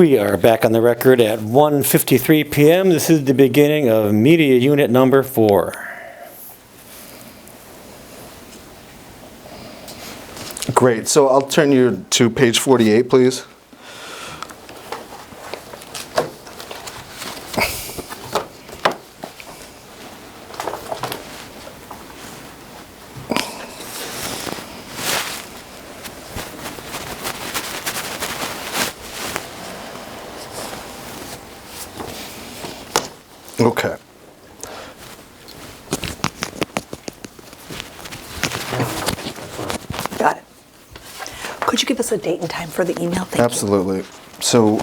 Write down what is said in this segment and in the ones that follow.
We are back on the record at 1:53 p.m. This is the beginning of media unit number 4. Great. So I'll turn you to page 48, please. Okay. Got it. Could you give us a date and time for the email? Thank Absolutely. So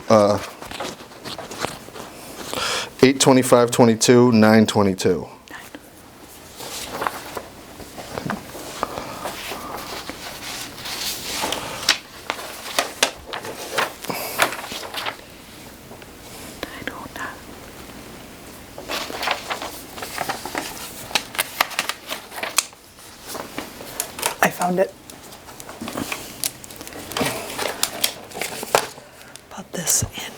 8/25/22, 9/22. I found it. Put this in.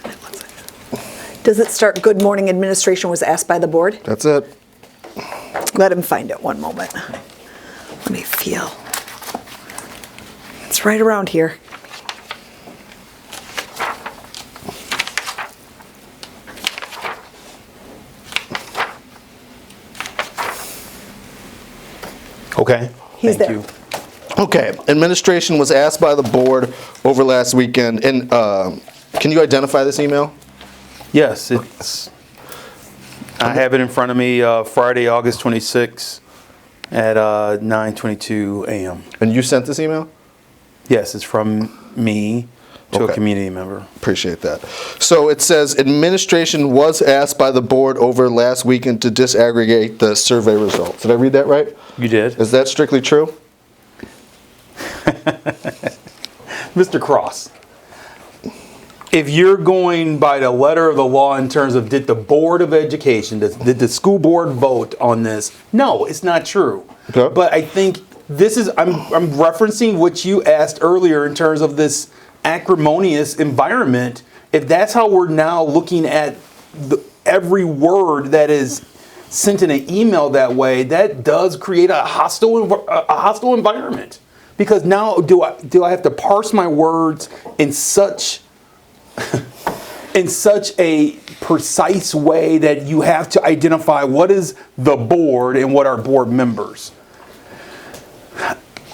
Does it start, good morning, administration was asked by the board? That's it. Let him find it, one moment. Let me feel. It's right around here. Okay. He's Thank there. you. Okay. Administration was asked by the board over last weekend, and can you identify this email? Yes, I have it in front of me, Friday, August 26th at 9:22 a.m. And you sent this email? Yes, it's from me to Okay. a community member. Appreciate that. So it says administration was asked by the board over last weekend to disaggregate the survey results. Did I read that right? You did? Is that strictly true? Mr. Cross, if you're going by the letter of the law in terms of did the Board of Education, did the school board vote on this? No, it's not true. Okay. But I think this is, I'm referencing what you asked earlier in terms of this acrimonious environment. If that's how we're now looking at every word that is sent in an email that way, that does create a hostile environment. Because now do I have to parse my words in such a precise way that you have to identify what is the board and what are board members.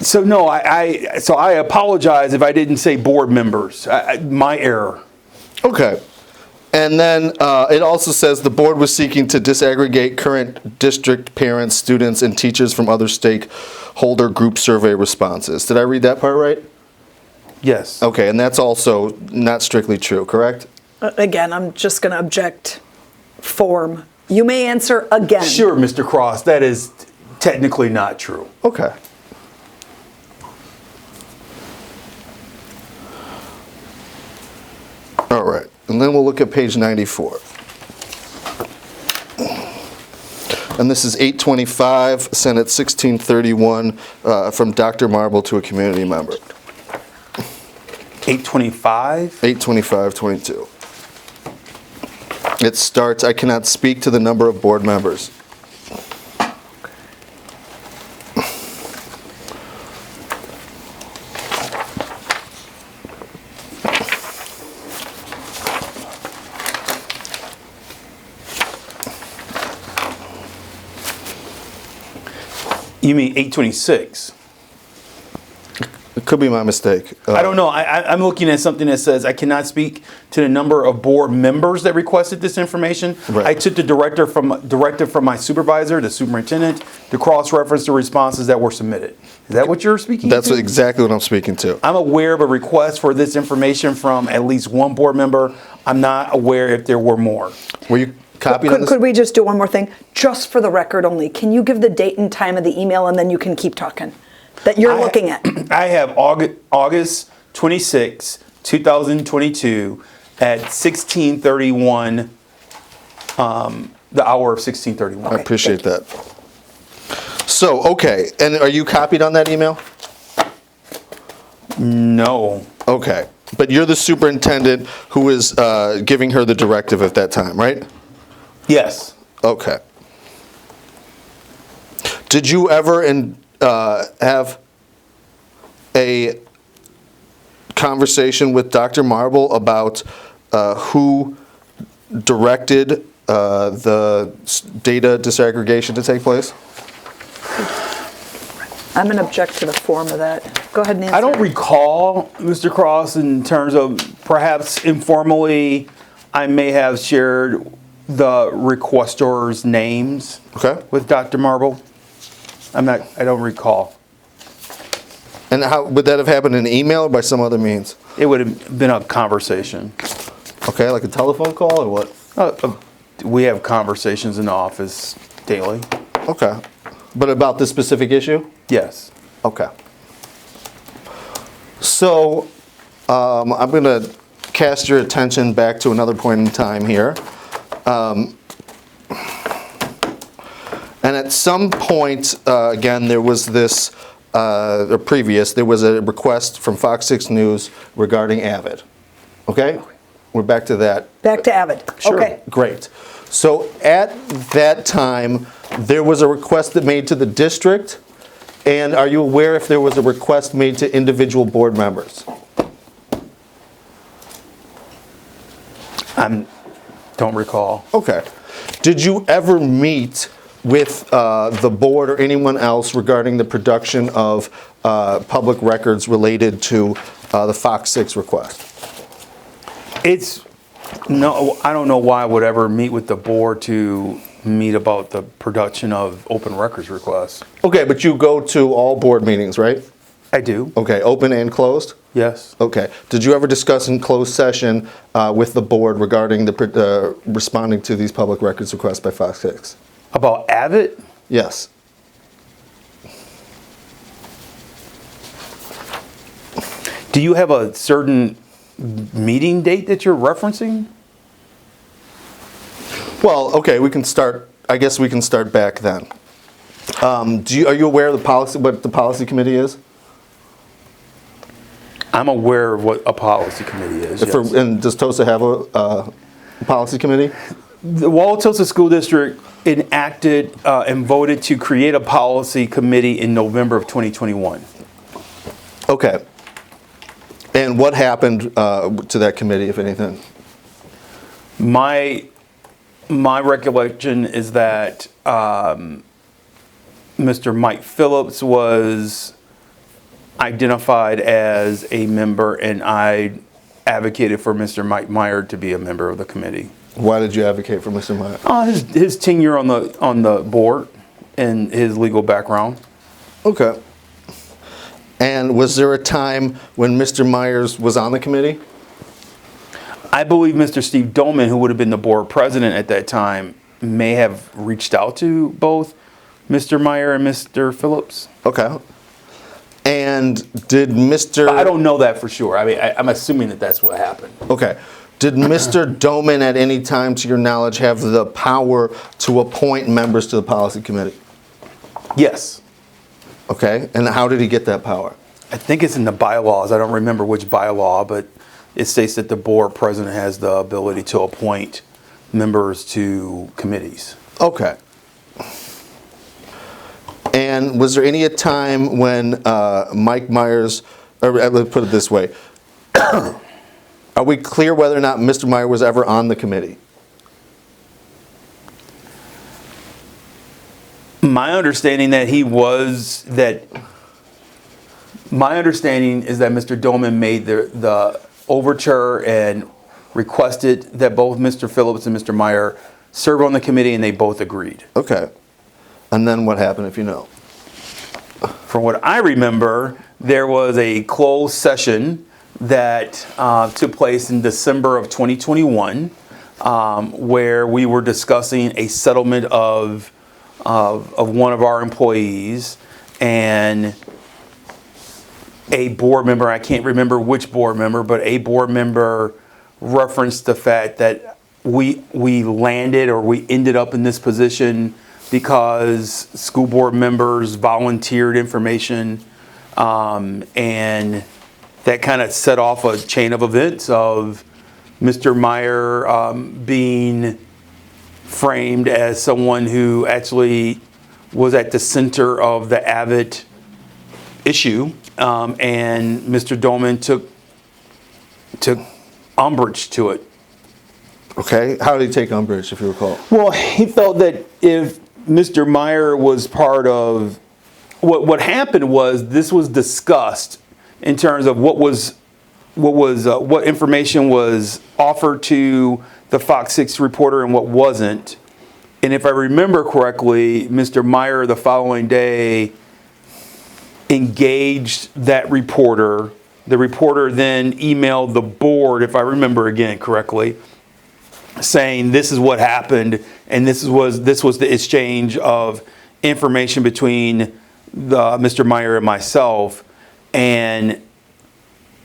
So no, I apologize if I didn't say board members. My error. Okay. And then it also says the board was seeking to disaggregate current district parents, students, and teachers from other stakeholder group survey responses. Did I read that part right? Yes. Okay, and that's also not strictly true, correct? Again, I'm just going to object form. You may answer again. Sure, Mr. Cross, that is technically not true. Okay. All right, and then we'll look at page 94. And this is 825, sent at 1631 from Dr. Marble to a community member. 825? 825-22. It starts, I cannot speak to the number of board members. You mean 826? It could be my mistake. I don't know. I'm looking at something that says I cannot speak to the number of board members that requested this information. Right. I took the directive from my supervisor, the superintendent, to cross-reference the responses that were submitted. Is that what you're speaking That's to? exactly what I'm speaking to. I'm aware of a request for this information from at least one board member. I'm not aware if there were more. Were you copied on this? Could we just do one more thing? Just for the record only, can you give the date and time of the email and then you can keep talking? That you're looking at. I have August 26, 2022 at 16:31, the hour of 16:31. I appreciate that. So, and are you copied on that email? No. Okay. But you're the superintendent who is giving her the directive at that time, right? Yes. Okay. Did you ever have a conversation with Dr. Marble about who directed the data disaggregation to take place? I'm going to object to the form of that. Go ahead, Nancy. I don't recall, Mr. Cross, in terms of perhaps informally, I may have shared the requestors' names Okay. with Dr. Marble. I don't recall. And how would that have happened in email or by some other means? It would have been a conversation. Okay, like a telephone call or what? We have conversations in the office daily. Okay. But about this specific issue? Yes. Okay. So I'm going to cast your attention back to another point in time here. And at some point, again, there was this, or previous, there was a request from Fox 6 News regarding Avid. Okay? We're back to that. Back to Avid. Sure. Okay. Great. So at that time, there was a request that made to the district. And are you aware if there was a request made to individual board members? Don't recall. Okay. Did you ever meet with the board or anyone else regarding the production of public records related to the Fox 6 request? No, I don't know why I would ever meet with the board to meet about the production of open records requests. Okay, but you go to all board meetings, right? I do. Okay, open and closed? Yes. Okay. Did you ever discuss in closed session with the board regarding the responding to these public records requests by Fox 6? About Avid? Yes. Do you have a certain meeting date that you're referencing? Well, okay, we can start. I guess we can start back then. Are you aware of the policy? What the policy committee is? I'm aware of what a policy committee is. Yes. And does TOSA have a policy committee? The Wauwatosa School District enacted and voted to create a policy committee in November of 2021. Okay. And what happened to that committee, if anything? My recollection is that Mr. Mike Phillips was identified as a member, and I advocated for Mr. Mike Meier to be a member of the committee. Why did you advocate for Mr. Meier? His tenure on the board and his legal background. Okay. And was there a time when Mr. Myers was on the committee? I believe Mr. Steve Doman, who would have been the board president at that time, may have reached out to both Mr. Meier and Mr. Phillips. Okay. And did Mr. I don't know that for sure. I mean, I'm assuming that that's what happened. Okay. Did Mr. Doman at any time, to your knowledge, have the power to appoint members to the policy committee? Yes. Okay. And how did he get that power? I think it's in the bylaws. I don't remember which bylaw, but it states that the board president has the ability to appoint members to committees. Okay. And was there any time when Mike Myers, or let's put it this way, are we clear whether or not Mr. Meier was ever on the committee? My understanding is that Mr. Doman made the overture and requested that both Mr. Phillips and Mr. Meier serve on the committee, and they both agreed. Okay. And then what happened, if you know? From what I remember, there was a closed session that took place in December of 2021, where we were discussing a settlement of one of our employees, and a board member, I can't remember which board member, but a board member referenced the fact that we landed, or we ended up in this position because school board members volunteered information, and that kind of set off a chain of events of Mr. Meier being framed as someone who actually was at the center of the Abbott issue, and Mr. Doman took umbrage to it. Okay, how did he take umbrage, if you recall? Well, he felt that if Mr. Meier was part of what happened was this was discussed in terms of what information was offered to the Fox 6 reporter and what wasn't. And if I remember correctly, Mr. Meier the following day engaged that reporter. The reporter then emailed the board, if I remember again correctly, saying this is what happened, and this was the exchange of information between Mr. Meier and myself. And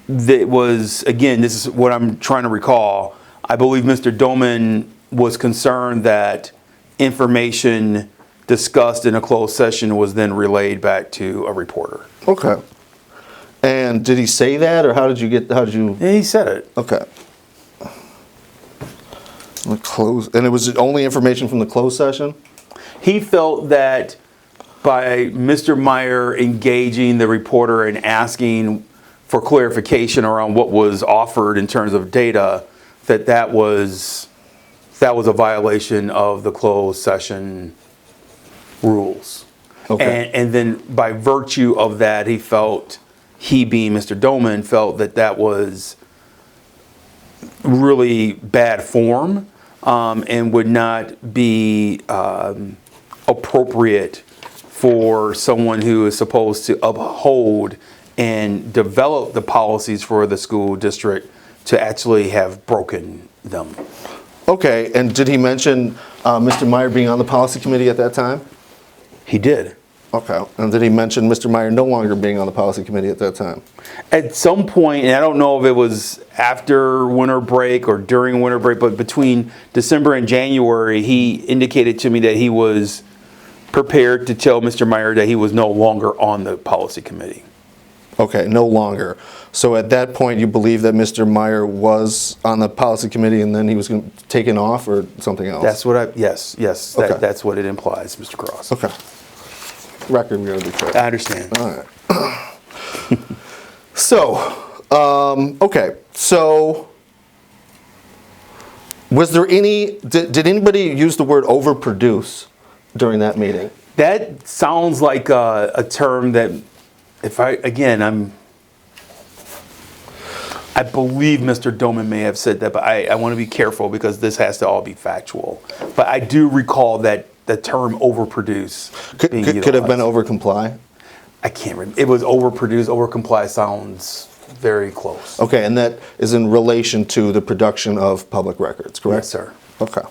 it was, again, this is what I'm trying to recall. I believe Mr. Doman was concerned that information discussed in a closed session was then relayed back to a reporter. Okay. And did he say that, or how did you? Yeah, he said it. Okay. And it was only information from the closed session? He felt that by Mr. Meier engaging the reporter and asking for clarification around what was offered in terms of data, that was a violation of the closed session rules. Okay. And then by virtue of that, he being Mr. Doman, felt that was really bad form, and would not be appropriate for someone who is supposed to uphold and develop the policies for the school district to actually have broken them. Okay, and did he mention Mr. Meier being on the policy committee at that time? He did. Okay, and did he mention Mr. Meier no longer being on the policy committee at that time? At some point, and I don't know if it was after winter break or during winter break, but between December and January, he indicated to me that he was prepared to tell Mr. Meier that he was no longer on the policy committee. Okay, no longer. So at that point, you believe that Mr. Meier was on the policy committee and then he was taken off, or something else? That's what yes, Okay. that's what it implies, Mr. Cross. Okay. Record, we gotta be clear. I understand. All right. So, okay. So, was there did anybody use the word overproduce during that meeting? That sounds like a term that, I believe Mr. Doman may have said that, but I want to be careful because this has to all be factual. But I do recall that the term overproduce being utilized. Could have been overcomply? I can't remember. It was overproduce, overcomply sounds very close. Okay, and that is in relation to the production of public records, correct? Yes, sir. Okay.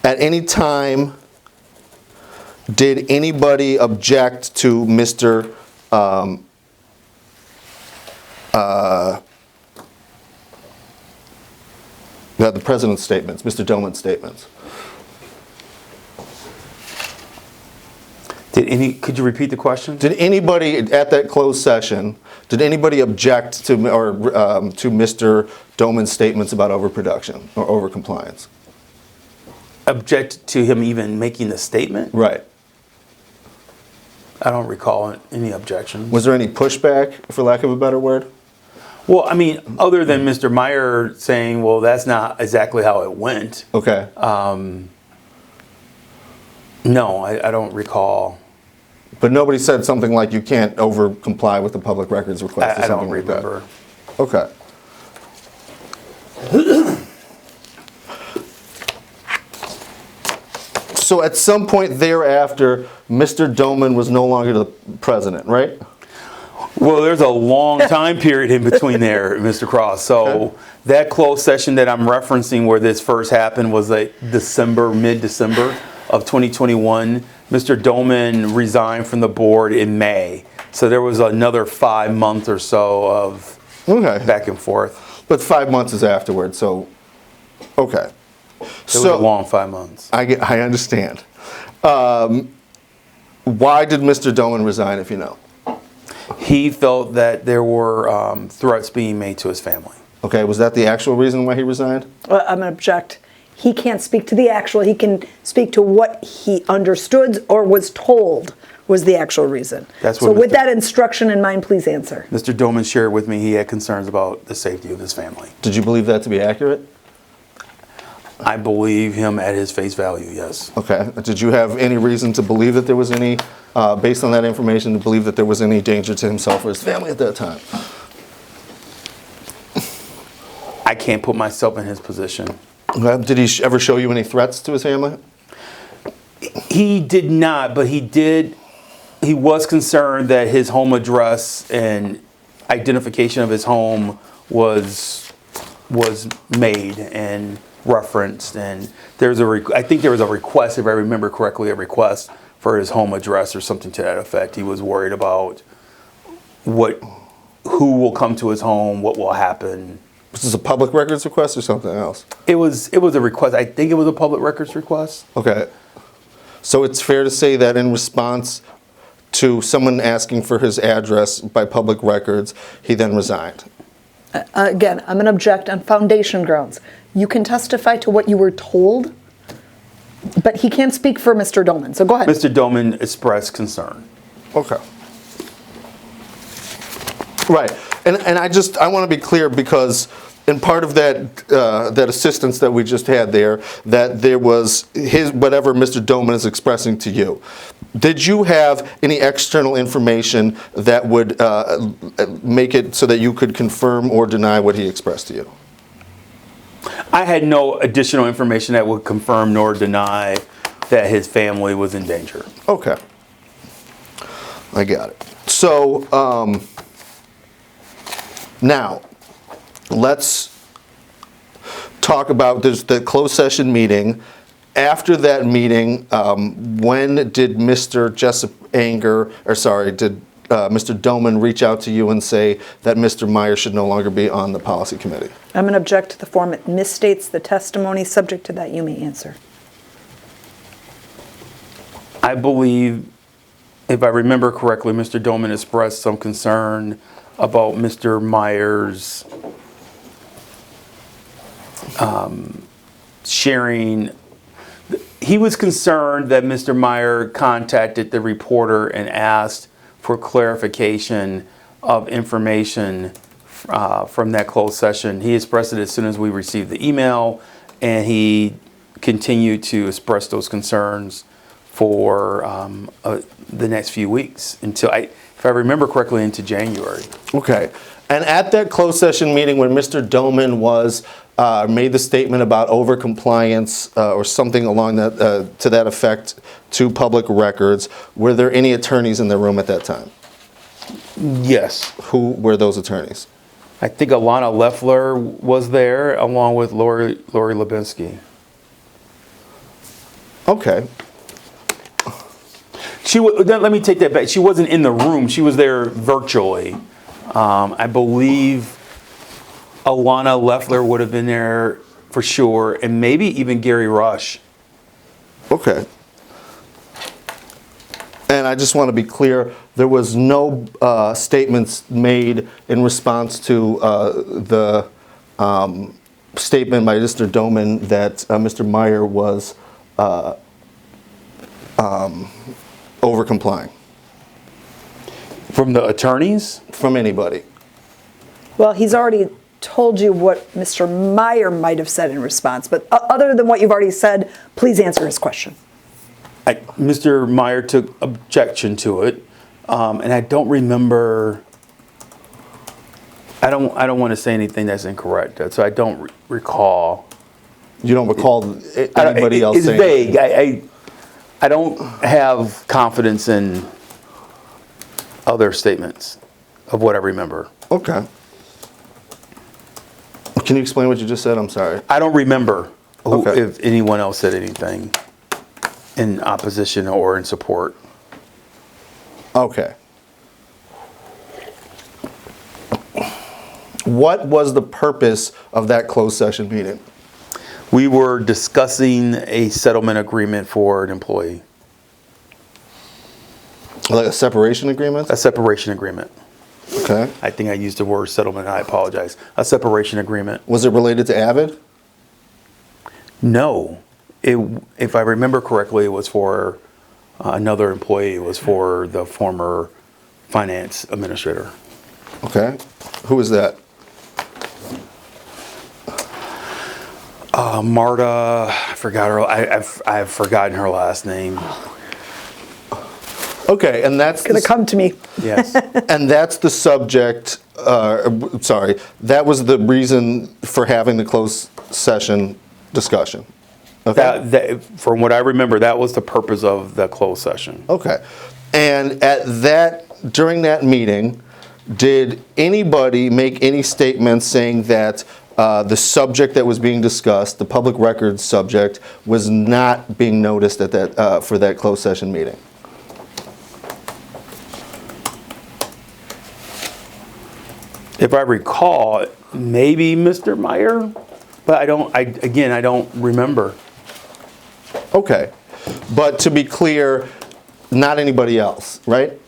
At any time, did anybody object to Mr. The president's statements, Mr. Doman's statements? Could you repeat the question? Did anybody at that closed session, did anybody object to to Mr. Doman's statements about overproduction or overcompliance? Object to him even making the statement? Right. I don't recall any objections. Was there any pushback, for lack of a better word? Well, I mean, other than Mr. Meier saying, well, that's not exactly how it went. Okay. No, I don't recall. But nobody said something like you can't over-comply with the public records request or I something don't like that? remember. Okay. So at some point thereafter, Mr. Doman was no longer the president, right? Well, there's a long time period in between there, Mr. Cross. So Okay. that closed session that I'm referencing where this first happened was like mid-December of 2021. Mr. Doman resigned from the board in May. So there was another 5 months or so of back and forth. But 5 months is afterwards, so, okay. It was a long 5 months. I understand. Why did Mr. Doman resign, if you know? He felt that there were threats being made to his family. Okay, was that the actual reason why he resigned? I'm going to object. He can't speak to the actual, he can speak to what he understood or was told was the actual reason. That's so what with Mr. that instruction in mind, please answer. Mr. Doman shared with me he had concerns about the safety of his family. Did you believe that to be accurate? I believe him at his face value, yes. Okay. Did you have any reason to believe that there was any, based on that information, to believe that there was any danger to himself or his family at that time? I can't put myself in his position. Okay. Did he ever show you any threats to his family? He did not, but he was concerned that his home address and identification of his home was made and referenced, and I think there was a request, if I remember correctly, a request for his home address or something to that effect. He was worried about who will come to his home, what will happen. Was this a public records request or something else? It was a request. I think it was a public records request. Okay. So it's fair to say that in response to someone asking for his address by public records, he then resigned. Again, I'm going to object on foundation grounds. You can testify to what you were told, but he can't speak for Mr. Doman. So go ahead. Mr. Doman expressed concern. Okay. Right. And I want to be clear, because in part of that assistance that we just had there, that there was whatever Mr. Doman is expressing to you. Did you have any external information that would make it so that you could confirm or deny what he expressed to you? I had no additional information that would confirm nor deny that his family was in danger. Okay. I got it. So, now, let's talk about the closed session meeting. After that meeting, when did Mr. Mr. Doman reach out to you and say that Mr. Meier should no longer be on the policy committee? I'm going to object to the form. It misstates the testimony. Subject to that, you may answer. I believe, if I remember correctly, Mr. Doman expressed some concern about Mr. Meier's sharing. He was concerned that Mr. Meier contacted the reporter and asked for clarification of information from that closed session. He expressed it as soon as we received the email, and he continued to express those concerns for the next few weeks until, if I remember correctly, into January. Okay. And at that closed session meeting when Mr. Doman made the statement about overcompliance or something along that to that effect to public records, were there any attorneys in the room at that time? Yes. Who were those attorneys? I think Alana Leffler was there along with Lori Lubinsky. Okay. Let me take that back. She wasn't in the room. She was there virtually. I believe Alana Leffler would have been there for sure, and maybe even Gary Rush. Okay. And I just want to be clear, there was no statements made in response to the statement by Mr. Doman that Mr. Meier was over-complying. From the attorneys? From anybody. Well, he's already told you what Mr. Meier might have said in response, but other than what you've already said, please answer his question. Mr. Meier took objection to it, and I don't remember. I don't want to say anything that's incorrect, so I don't recall. You don't recall anybody else saying? It's vague. I don't have confidence in other statements of what I remember. Okay. Can you explain what you just said? I'm sorry. I don't remember Okay. if anyone else said anything in opposition or in support. Okay. What was the purpose of that closed session meeting? We were discussing a settlement agreement for an employee. Like a separation agreement? A separation agreement. Okay. I think I used the word settlement. I apologize. A separation agreement. Was it related to Avid? No. If I remember correctly, it was for another employee. It was for the former finance administrator. Okay. Who was that? Marta, I forgot her. I've forgotten her last name. Okay, and that's Gonna come to me. Yes. and that's the subject. Sorry, that was the reason for having the closed session discussion. Okay. That, from what I remember, that was the purpose of the closed session. Okay, and during that meeting, did anybody make any statements saying that the subject that was being discussed, the public records subject, was not being noticed at that for that closed session meeting? If I recall, maybe Mr. Meier, but I don't remember. Okay, but to be clear, not anybody else, right?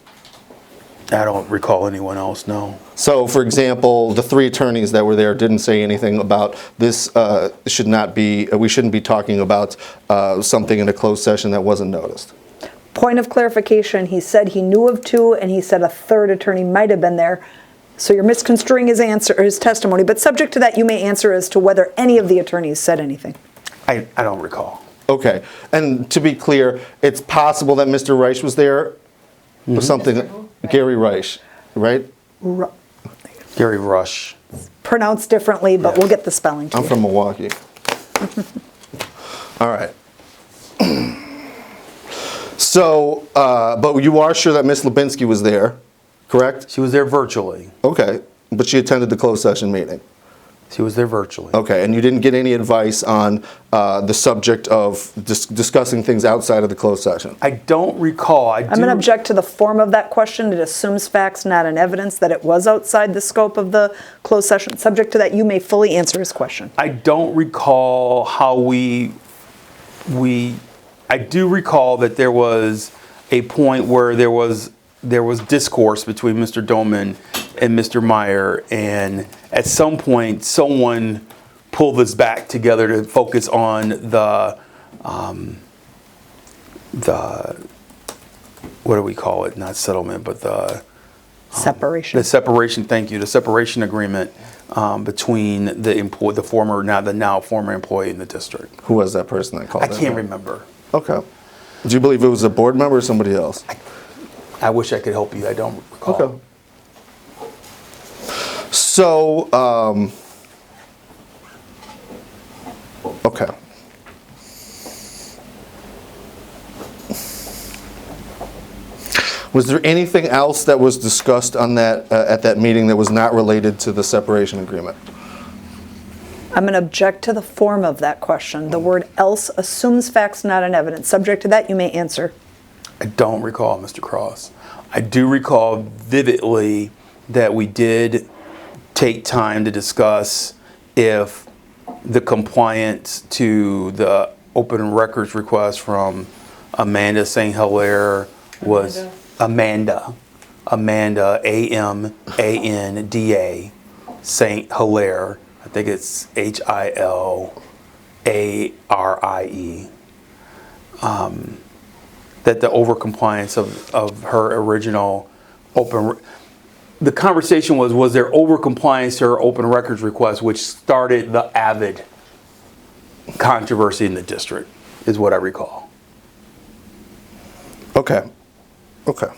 I don't recall anyone else, no. So, for example, the 3 attorneys that were there didn't say anything about this. We shouldn't be talking about something in a closed session that wasn't noticed. Point of clarification, he said he knew of 2, and he said a 3rd attorney might have been there. So you're misconstruing his answer or his testimony, but subject to that, you may answer as to whether any of the attorneys said anything. I don't recall. Okay, and to be clear, it's possible that Mr. Reich was there, or something. Gary Reich, right? Gary Rush. Pronounced differently, but we'll get the spelling to I'm you. from Milwaukee. All right. So, but you are sure that Ms. Lubinsky was there, correct? She was there virtually. Okay, but she attended the closed session meeting. She was there virtually. Okay, and you didn't get any advice on the subject of discussing things outside of the closed session? I don't recall. I'm going to object to the form of that question. It assumes facts, not an evidence that it was outside the scope of the closed session. Subject to that, you may fully answer his question. I don't recall how I do recall that there was a point where there was discourse between Mr. Doman and Mr. Meier, and at some point someone pulled this back together to focus on the what do we call it? Not settlement, but the Separation. separation. Thank you. The separation agreement between the former employee in the district. Who was that person that called I in? can't remember. Okay. Do you believe it was a board member or somebody else? I wish I could help you. I don't recall. Okay. So, okay. Was there anything else that was discussed on that at that meeting that was not related to the separation agreement? I'm going to object to the form of that question. The word else assumes facts, not an evidence. Subject to that, you may answer. I don't recall, Mr. Cross. I do recall vividly that we did take time to discuss if the compliance to the open records request from Amanda St. Hilaire was Amanda, Amanda St. Hilaire. I think it's Hilarie. That the overcompliance of her original the conversation was there overcompliance to her open records request, which started the Avid controversy in the district, is what I recall. Okay. Okay.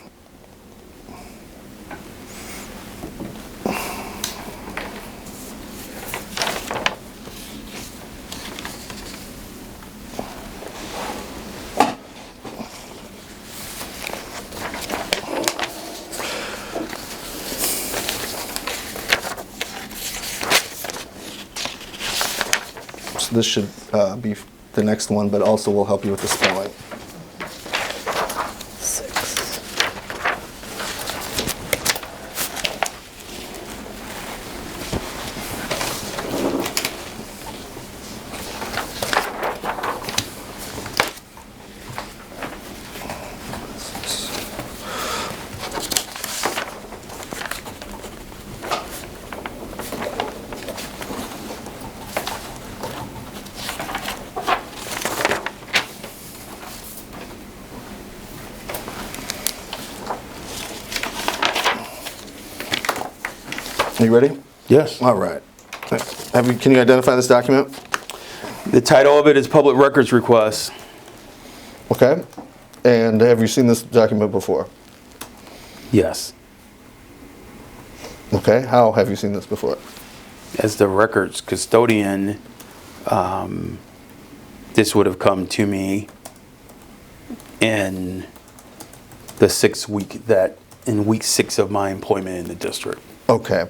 So this should be the next one, but also will help you with the spelling. 6. Are you ready? Yes. All right. Can you identify this document? The title of it is Public Records Request. Okay. And have you seen this document before? Yes. Okay. How have you seen this before? As the records custodian, this would have come to me in week 6 of my employment in the district. Okay.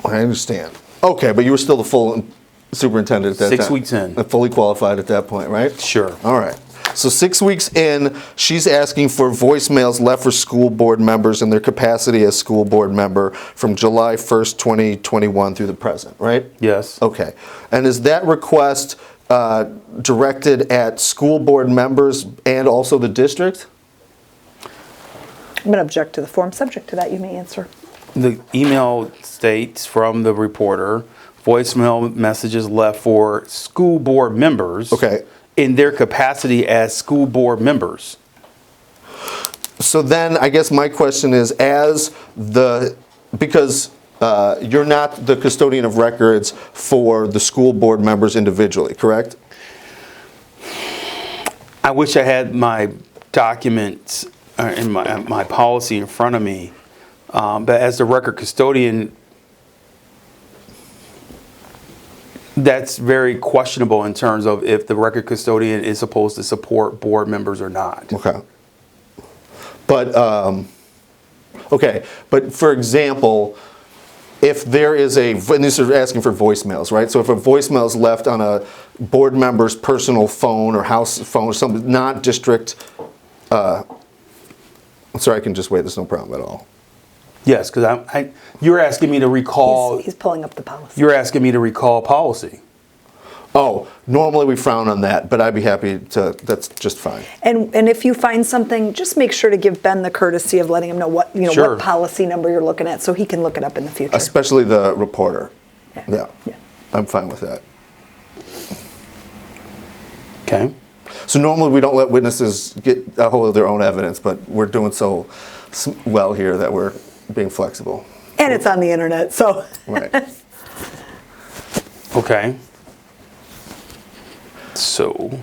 I understand. Okay, but you were still the full superintendent at that time? 6 weeks in. Fully qualified at that point, right? Sure. All right. So 6 weeks in, she's asking for voicemails left for school board members in their capacity as school board member from July 1st, 2021 through the present, right? Yes. Okay. And is that request directed at school board members and also the district? I'm going to object to the form. Subject to that, you may answer. The email states from the reporter, voicemail messages left for school board members. Okay. In their capacity as school board members. So then I guess my question is, because you're not the custodian of records for the school board members individually, correct? I wish I had my documents and my policy in front of me, but as the record custodian, that's very questionable in terms of if the record custodian is supposed to support board members or not. Okay. But, okay, but for example, if there is and these are asking for voicemails, right? So if a voicemail is left on a board member's personal phone or house phone or something, not district, I'm sorry, I can just wait, there's no problem at all. Yes, because you're asking me to recall. He's pulling up the policy. You're asking me to recall policy. Oh, normally we frown on that, but I'd be happy to, that's just fine. And if you find something, just make sure to give Ben the courtesy of letting him know what Sure. what policy number you're looking at, so he can look it up in the future. Especially the reporter. Yeah. Yeah. I'm fine with that. Okay. So normally we don't let witnesses get a hold of their own evidence, but we're doing so well here that we're being flexible. And it's on the internet, so. Right. Okay. So.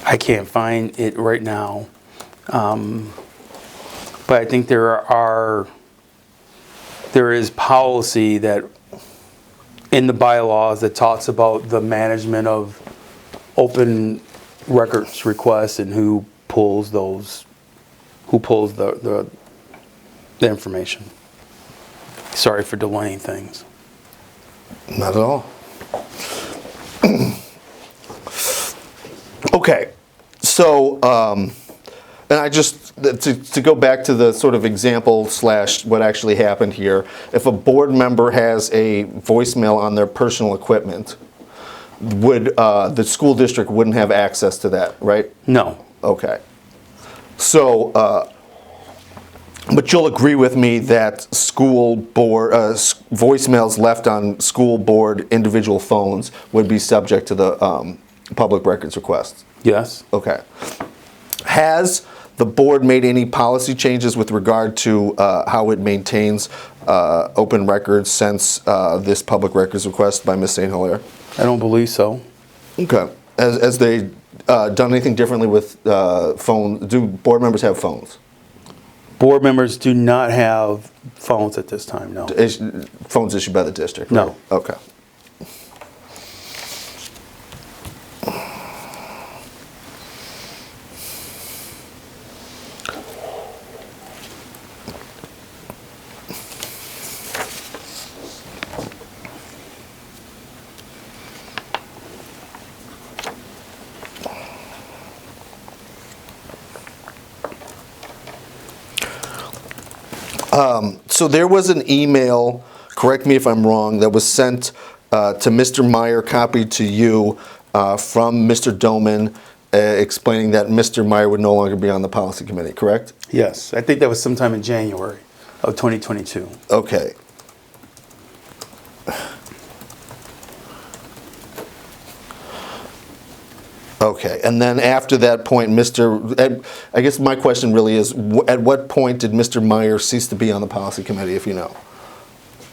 I can't find it right now, but I think there is policy that in the bylaws that talks about the management of open records requests and who pulls the information. Sorry for delaying things. Not at all. Okay, so, and I just, to go back to the sort of example / what actually happened here, if a board member has a voicemail on their personal equipment, the school district wouldn't have access to that, right? No. Okay. So, but you'll agree with me that school board, voicemails left on school board individual phones would be subject to the public records requests? Yes. Okay. Has the board made any policy changes with regard to how it maintains open records since this public records request by Ms. St. Hilaire? I don't believe so. Okay. Has they done anything differently with phones? Do board members have phones? Board members do not have phones at this time, no. Phones issued by the district? No. Right? Okay. So there was an email, correct me if I'm wrong, that was sent to Mr. Meier, copied to you from Mr. Doman, explaining that Mr. Meier would no longer be on the policy committee, correct? Yes, I think that was sometime in January of 2022. Okay. Okay, and then after that point, I guess my question really is, at what point did Mr. Meier cease to be on the policy committee, if you know?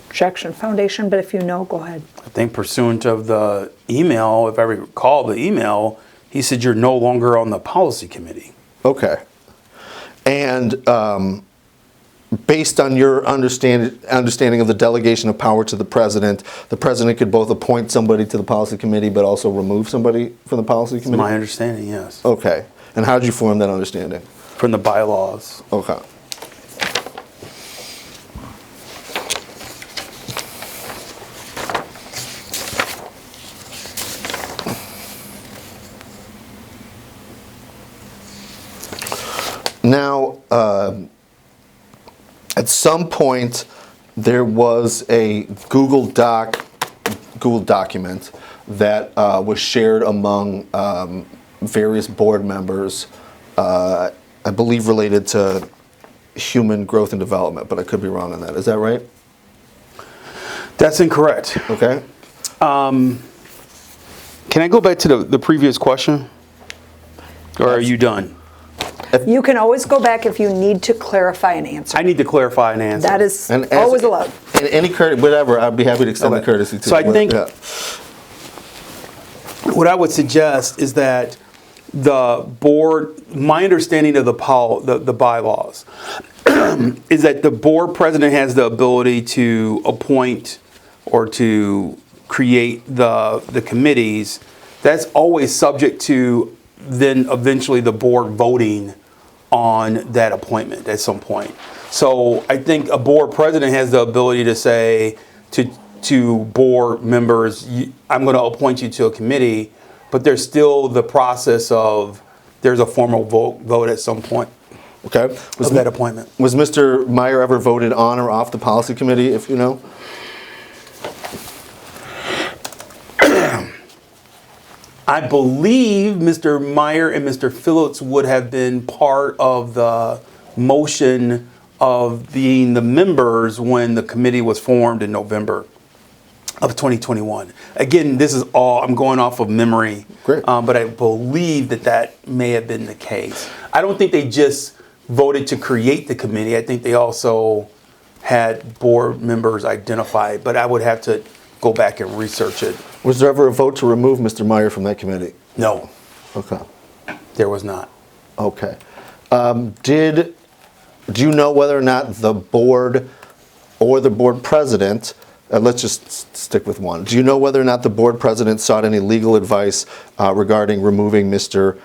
Objection foundation, but if you know, go ahead. I think pursuant of the email, if I recall the email, he said you're no longer on the policy committee. Okay. And based on your understanding of the delegation of power to the president could both appoint somebody to the policy committee but also remove somebody from the policy It's committee? my understanding, yes. Okay. And how did you form that understanding? From the bylaws. Okay. Now, at some point, there was a Google document that was shared among various board members, I believe related to human growth and development, but I could be wrong on that. Is that right? That's incorrect. Okay. Can I go back to the previous question? Or are you done? You can always go back if you need to clarify an answer. I need to clarify an answer. That is And always allowed. And any courtesy, whatever, I'd be happy to extend the courtesy to. So I think Yeah. what I would suggest is that the board, my understanding of the bylaws, is that the board president has the ability to appoint or to create the committees. That's always subject to then eventually the board voting on that appointment at some point. So I think a board president has the ability to say to board members, I'm going to appoint you to a committee, but there's still the process of there's a formal vote at some point Okay. of that appointment. Was Mr. Meier ever voted on or off the policy committee, if you know? I believe Mr. Meier and Mr. Phillips would have been part of the motion of being the members when the committee was formed in November of 2021. Again, this is all, I'm going off of memory. Great. But I believe that may have been the case. I don't think they just voted to create the committee. I think they also had board members identified, but I would have to go back and research it. Was there ever a vote to remove Mr. Meier from that committee? No, Okay. there was not. Okay. Do you know whether or not the board or the board president, let's just stick with one. Do you know whether or not the board president sought any legal advice regarding removing Mr.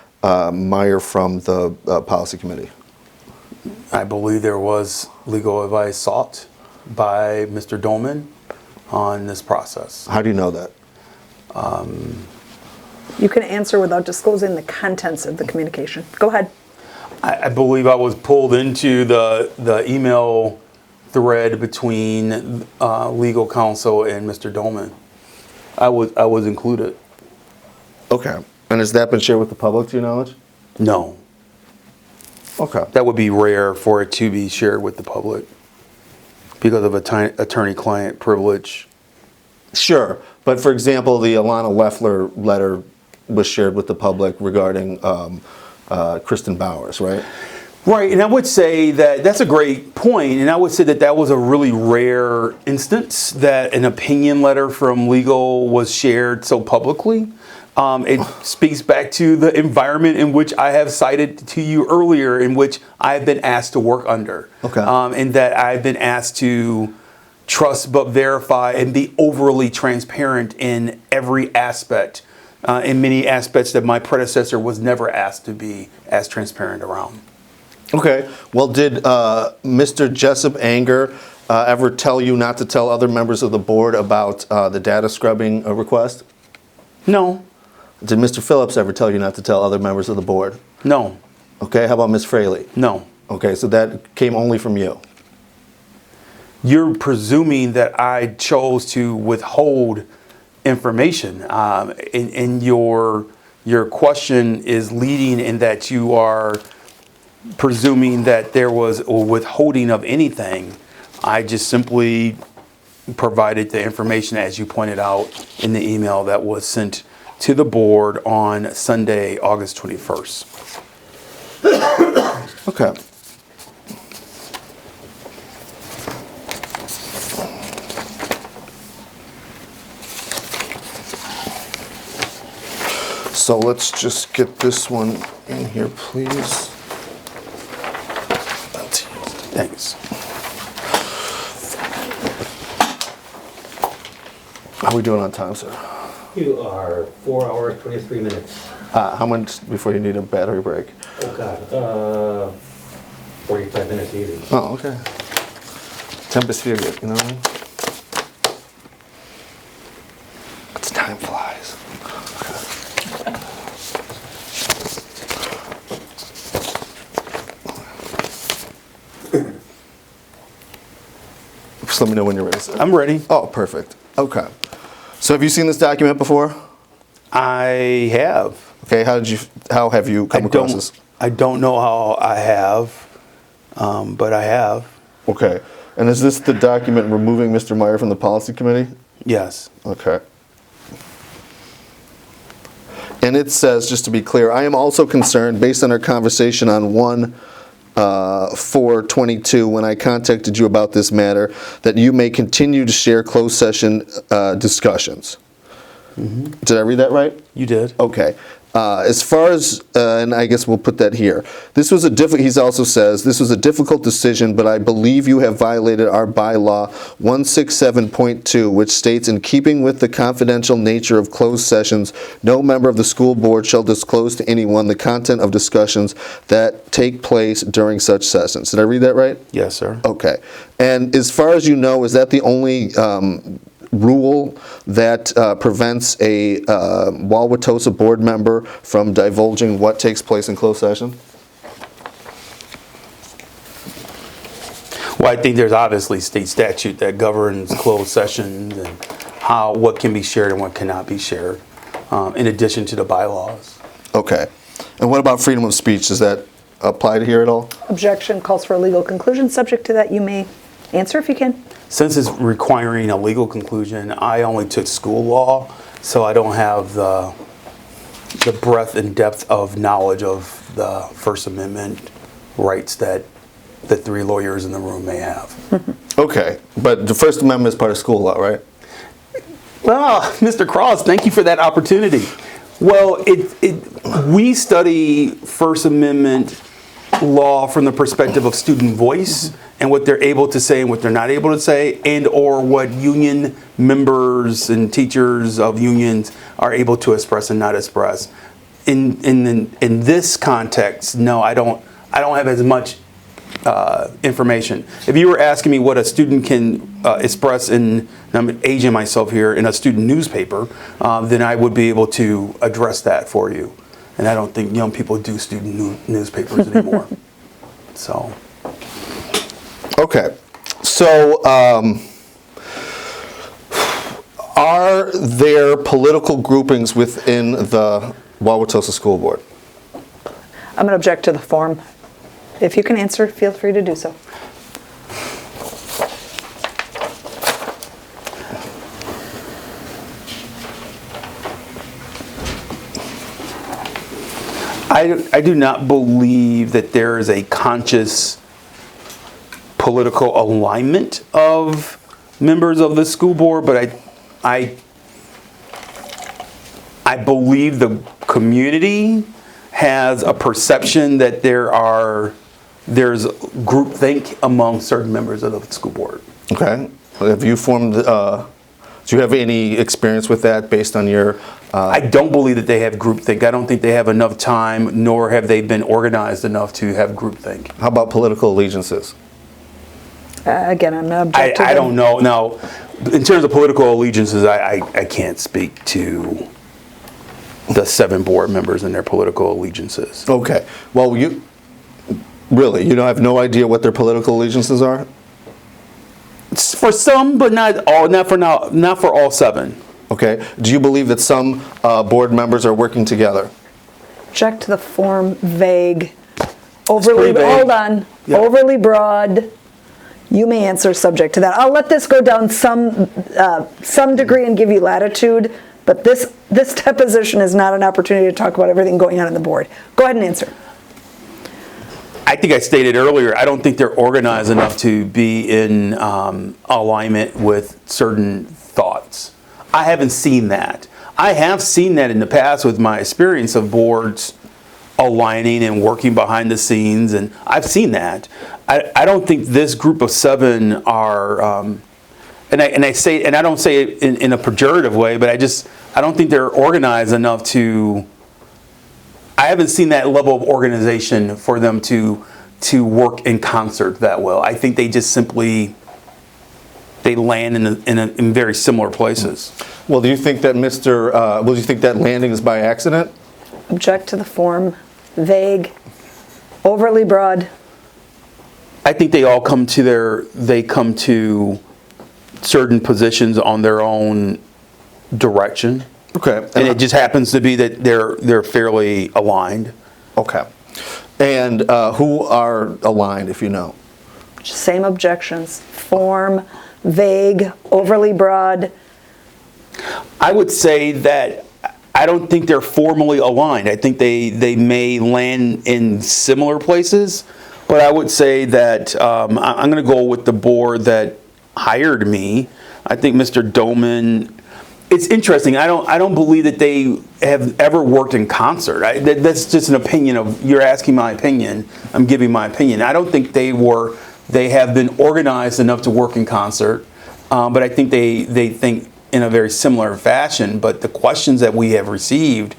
Meier from the policy committee? I believe there was legal advice sought by Mr. Dolman on this process. How do you know that? You can answer without disclosing the contents of the communication. Go ahead. I believe I was pulled into the email thread between legal counsel and Mr. Dolman. I was included. Okay. And has that been shared with the public, to your knowledge? No, Okay. that would be rare for it to be shared with the public because of attorney-client privilege. Sure. But for example, the Alana Leffler letter was shared with the public regarding Kristen Bowers, right? Right, and I would say that's a great point, and I would say that was a really rare instance that an opinion letter from legal was shared so publicly. It speaks back to the environment in which I have cited to you earlier, in which I've been asked to work under. Okay. And that I've been asked to trust but verify and be overly transparent in every aspect, in many aspects that my predecessor was never asked to be as transparent around. Okay. Well, did Mr. Jessup Anger ever tell you not to tell other members of the board about the data scrubbing request? No. Did Mr. Phillips ever tell you not to tell other members of the board? No. Okay. How about Ms. Fraley? No. Okay. So that came only from you. You're presuming that I chose to withhold information, and your question is leading in that you are presuming that there was a withholding of anything. I just simply provided the information as you pointed out in the email that was sent to the board on Sunday, August 21st. Okay. So let's just get this one in here, please. Thanks. How are we doing on time, sir? You are 4 hours, 23 minutes. How much before you need a battery break? Oh, God. 45 minutes easy. Oh, okay. Tempest furious, you know what I mean? It's time flies. Just let me know when you're ready, sir. I'm ready. Oh, perfect. Okay. So have you seen this document before? I have. Okay, how have you come across this? I don't know how I have, but I have. Okay. And is this the document removing Mr. Meier from the policy committee? Yes. Okay. And it says, just to be clear, I am also concerned, based on our conversation on 1/4/22, when I contacted you about this matter, that you may continue to share closed session discussions. Mm-hmm. Did I read that right? You did. Okay. As far as, and I guess we'll put that here. This was he also says, this was a difficult decision, but I believe you have violated our bylaw 167.2, which states, in keeping with the confidential nature of closed sessions, no member of the school board shall disclose to anyone the content of discussions that take place during such sessions. Did I read that right? Yes, sir. Okay. And as far as you know, is that the only rule that prevents a Wauwatosa board member from divulging what takes place in closed session? Well, I think there's obviously state statute that governs closed sessions and what can be shared and what cannot be shared, in addition to the bylaws. Okay. And what about freedom of speech? Does that apply to here at all? Objection calls for a legal conclusion. Subject to that, you may answer if you can. Since it's requiring a legal conclusion, I only took school law, so I don't have the breadth and depth of knowledge of the First Amendment rights that the three lawyers in the room may have. Okay. But the First Amendment is part of school law, right? Well, Mr. Cross, thank you for that opportunity. Well, we study First Amendment law from the perspective of student voice and what they're able to say and what they're not able to say, and or what union members and teachers of unions are able to express and not express. In this context, no, I don't have as much information. If you were asking me what a student can express, and I'm aging myself here, in a student newspaper, then I would be able to address that for you. And I don't think young people do student newspapers anymore. So. Okay. So, are there political groupings within the Wauwatosa School Board? I'm going to object to the form. If you can answer, feel free to do so. I do not believe that there is a conscious political alignment of members of the school board, but I I believe the community has a perception that there's groupthink among certain members of the school board. Okay. Have you formed, do you have any experience with that based on your, I don't believe that they have groupthink. I don't think they have enough time, nor have they been organized enough to have groupthink. how about political allegiances? Again, I'm not objective. I don't know. Now, in terms of political allegiances, I can't speak to the 7 board members and their political allegiances. Okay. Well, you have no idea what their political allegiances are? For some, but not all. Not for all 7. Okay. Do you believe that some board members are working together? Object to the form vague, overly, pretty vague. hold on, Yeah. overly broad. You may answer subject to that. I'll let this go down some degree and give you latitude, but this deposition is not an opportunity to talk about everything going on in the board. Go ahead and answer. I think I stated earlier, I don't think they're organized enough to be in alignment with certain thoughts. I haven't seen that. I have seen that in the past with my experience of boards aligning and working behind the scenes, and I've seen that. I don't think this group of 7 are, and I don't say it in a pejorative way, but I don't think they're organized enough to. I haven't seen that level of organization for them to work in concert that well. I think they just simply land in very similar places. Well, do you think that do you think that landing is by accident? Object to the form vague, overly broad. I think they all come to certain positions on their own direction. Okay. And it just happens to be that they're fairly aligned. Okay. And who are aligned, if you know? Same objections. Form, vague, overly broad. I would say that I don't think they're formally aligned. I think they may land in similar places, but I would say that I'm going to go with the board that hired me. I think Mr. Doman. It's interesting. I don't believe that they have ever worked in concert. That's just an opinion of. You're asking my opinion. I'm giving my opinion. I don't think they have been organized enough to work in concert, but I think they think in a very similar fashion. But the questions that we have received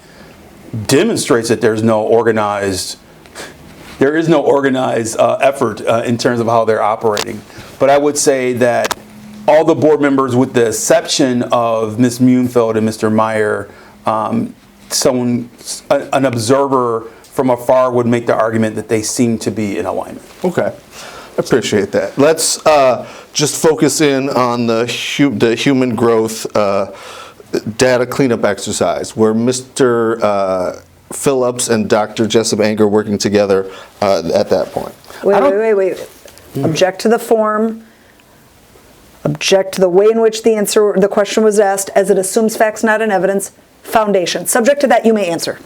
demonstrates that there is no organized effort in terms of how they're operating. But I would say that all the board members, with the exception of Ms. Munfeld and Mr. Meier, an observer from afar would make the argument that they seem to be in alignment. Okay. I appreciate that. Let's just focus in on the human growth data cleanup exercise, where Mr. Phillips and Dr. Jessup Anger working together at that point. Wait. Object to the form. Object to the way in which the question was asked, as it assumes facts not in evidence. Foundation. Subject to that, you may answer.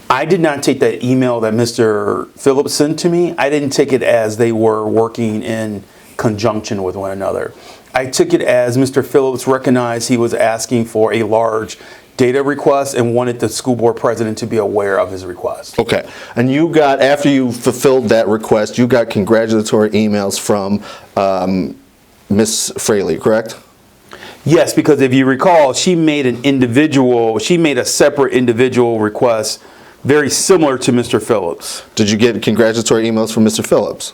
I did not take that email that Mr. Phillips sent to me. I didn't take it as they were working in conjunction with one another. I took it as Mr. Phillips recognized he was asking for a large data request and wanted the school board president to be aware of his request. Okay. And you got, after you fulfilled that request, you got congratulatory emails from Ms. Fraley, correct? Yes, because if you recall, she made a separate individual request very similar to Mr. Phillips. Did you get congratulatory emails from Mr. Phillips?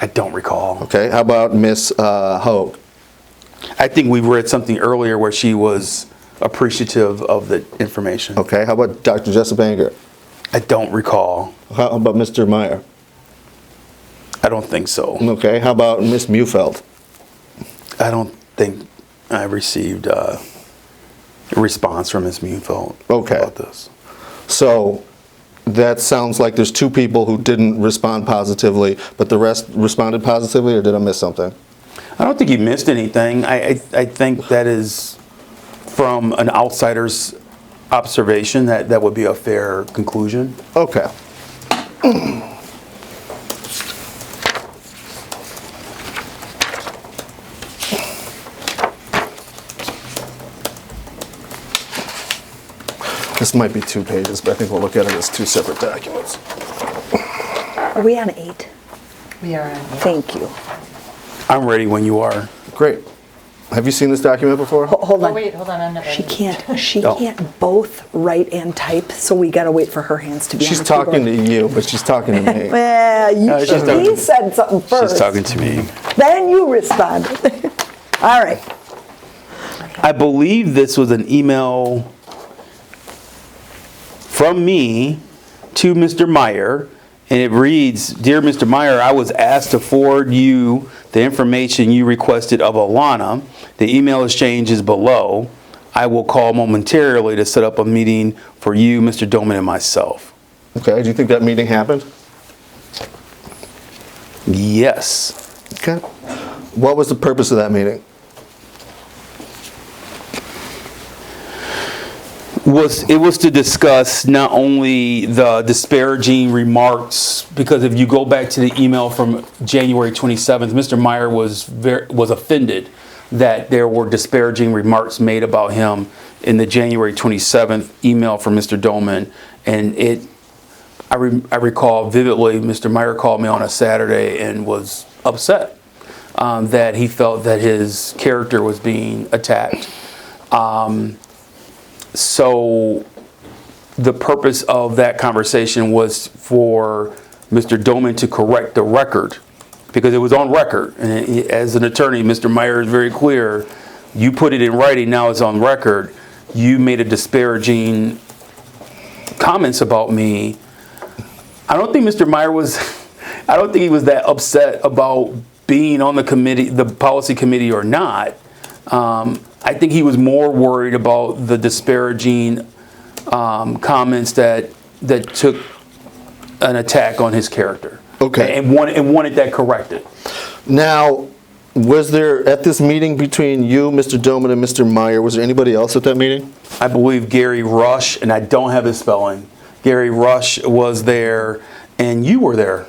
I don't recall. Okay. How about Ms. Hogue? I think we read something earlier where she was appreciative of the information. Okay. How about Dr. Jessup Anger? I don't recall. How about Mr. Meier? I don't think so. Okay. How about Ms. Mufeld? I don't think I received a response from Ms. Munfeld about this. So that sounds like there's 2 people who didn't respond positively, but the rest responded positively, or did I miss something? I don't think you missed anything. I think that is, from an outsider's observation, that would be a fair conclusion. Okay. This might be 2 pages, but I think we'll look at it as 2 separate documents. Are we on 8? We are on. Thank you. I'm ready when you are. Great. Have you seen this document before? Hold Oh, on. wait, hold on, I'm not She ready. can't both write and type, so we gotta wait for her hands to be on She's the keyboard. talking to you, but she's talking to me. Well, she's talking- he said something first. She's talking to me. Then you responded. All right. I believe this was an email from me to Mr. Meier, and it reads, "Dear Mr. Meier, I was asked to forward you the information you requested of Alana. The email exchange is below. I will call momentarily to set up a meeting for you, Mr. Doman, and myself." Okay, do you think that meeting happened? Yes. Okay. What was the purpose of that meeting? It was to discuss not only the disparaging remarks, because if you go back to the email from January 27th, Mr. Meier was offended that there were disparaging remarks made about him in the January 27th email from Mr. Doman, and I recall vividly, Mr. Meier called me on a Saturday and was upset that he felt that his character was being attacked. So the purpose of that conversation was for Mr. Doman to correct the record, because it was on record. And as an attorney, Mr. Meier is very clear. You put it in writing, now it's on record. You made a disparaging comments about me. I don't think Mr. Meier I don't think he was that upset about being on the committee, the policy committee or not. I think he was more worried about the disparaging comments that took an attack on his character. Okay. And wanted that corrected. Now, was there, at this meeting between you, Mr. Doman, and Mr. Meier, was there anybody else at that meeting? I believe Gary Rush, and I don't have his spelling. Gary Rush was there, and you were there.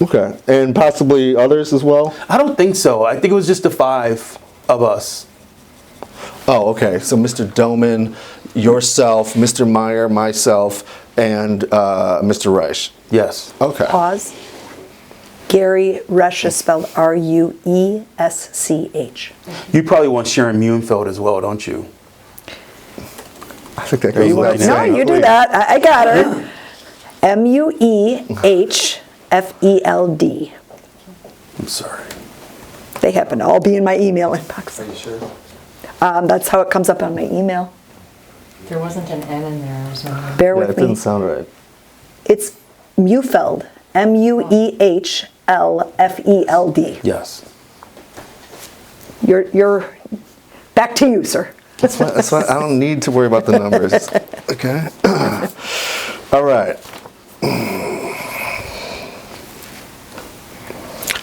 Okay. And possibly others as well? I don't think so. I think it was just the 5 of us. Oh, okay. So Mr. Doman, yourself, Mr. Meier, myself, and Mr. Reich. Yes. Okay. Pause. Gary Rush is spelled R-U-E-S-C-H. You probably want Sharon Munfeld as well, don't you? I think that There goes you without go. No, saying. you do that. I got her. M-U-E-H-F-E-L-D. I'm sorry. They happen to all be in my email inbox. Are you sure? That's how it comes up on my email. There wasn't an N in there, I was wondering. Bear Yeah, it with didn't me. sound right. It's Mufeld. M-U-E-H-L-F-E-L-D. Yes. You're back to you, sir. That's why I don't need to worry about the numbers. Okay. All right.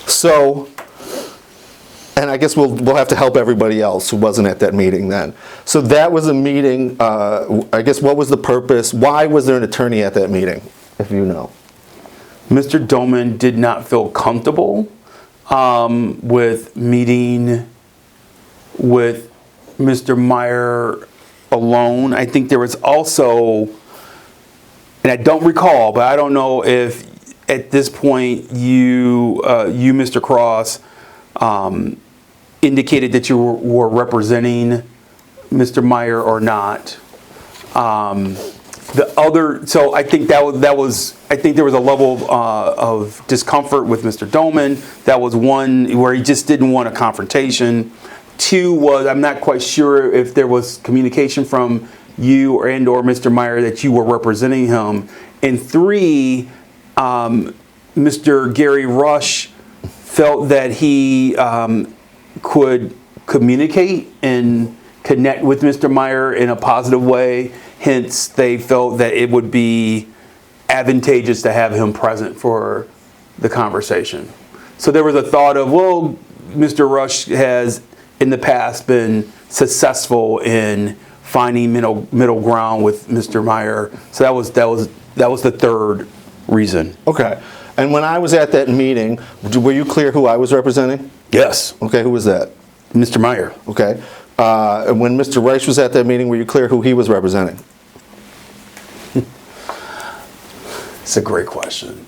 So, and I guess we'll have to help everybody else who wasn't at that meeting then. So that was a meeting. I guess what was the purpose? Why was there an attorney at that meeting, if you know? Mr. Doman did not feel comfortable with meeting with Mr. Meier alone. I think there was also, and I don't recall, but I don't know if at this point you Mr. Cross, indicated that you were representing Mr. Meier or not. So I think I think there was a level of discomfort with Mr. Doman. That was one where he just didn't want a confrontation. 2 was, I'm not quite sure if there was communication from you or Mr. Meier that you were representing him. And 3, Mr. Gary Rush felt that he could communicate and connect with Mr. Meier in a positive way. Hence, they felt that it would be advantageous to have him present for the conversation. So there was a thought of, well, Mr. Rush has in the past been successful in finding middle ground with Mr. Meier. So that was the 3rd reason. Okay. And when I was at that meeting, were you clear who I was representing? Yes, Okay, who was that? Mr. Meier. Okay. And when Mr. Reich was at that meeting, were you clear who he was representing? It's a great question.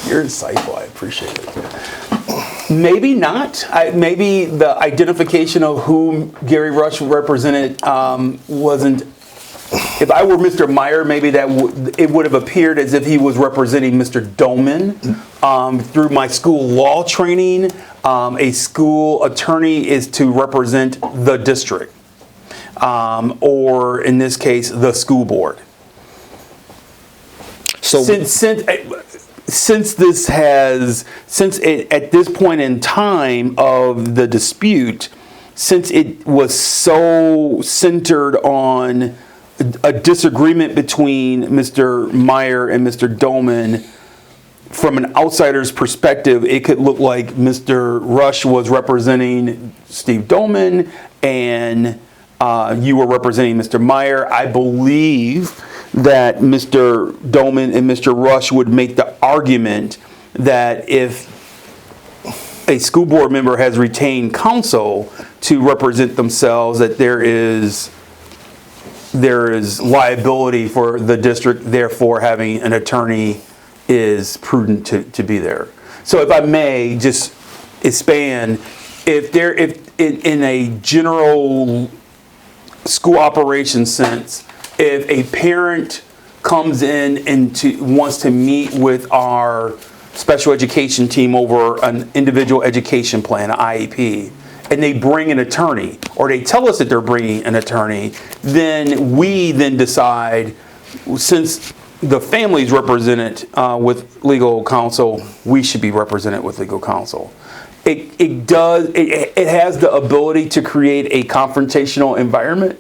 You're insightful. I appreciate it. Maybe not. Maybe the identification of whom Gary Rush represented wasn't. If I were Mr. Meier, maybe it would have appeared as if he was representing Mr. Doman. Through my school law training, a school attorney is to represent the district, or in this case, the school board. So Since at this point in time of the dispute, since it was so centered on a disagreement between Mr. Meier and Mr. Doman, from an outsider's perspective, it could look like Mr. Rush was representing Steve Doman and you were representing Mr. Meier. I believe that Mr. Doman and Mr. Rush would make the argument that if a school board member has retained counsel to represent themselves, that there is liability for the district, therefore having an attorney is prudent to be there. So if I may just expand, if in a general school operations sense, if a parent comes in and wants to meet with our special education team over an individual education plan, an IEP, and they bring an attorney, or they tell us that they're bringing an attorney, then we then decide, since the family is represented with legal counsel, we should be represented with legal counsel. It has the ability to create a confrontational environment,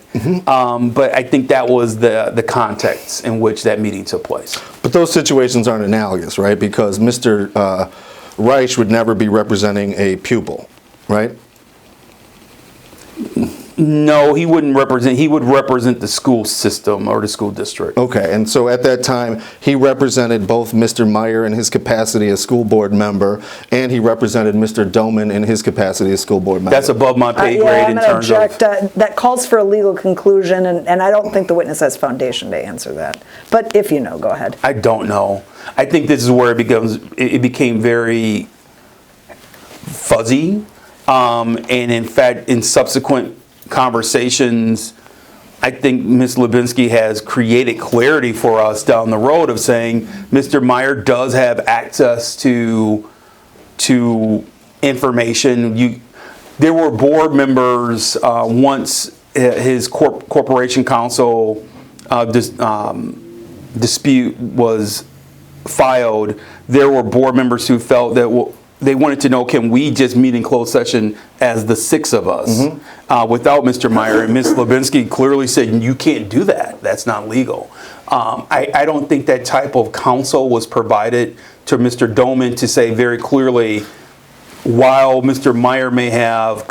but I think that was the context in which that meeting took place. But those situations aren't analogous, right? Because Mr. Reich would never be representing a pupil, right? No, he wouldn't represent. He would represent the school system or the school district. Okay, and so at that time, he represented both Mr. Meier in his capacity as school board member, and he represented Mr. Doman in his capacity as school board member. That's above my pay grade Yeah, in I'm going terms to object. of. That calls for a legal conclusion, and I don't think the witness has foundation to answer that. But if you know, go ahead. I don't know. I think this is where it became very fuzzy, and in fact, in subsequent conversations, I think Ms. Lubinsky has created clarity for us down the road of saying Mr. Meier does have access to information. There were board members once his corporation counsel dispute was filed. There were board members who felt that they wanted to know, can we just meet in closed session as the six of us without Mr. Meier? And Ms. Lubinsky clearly said, you can't do that. That's not legal. I don't think that type of counsel was provided to Mr. Doman to say very clearly, while Mr. Meier may have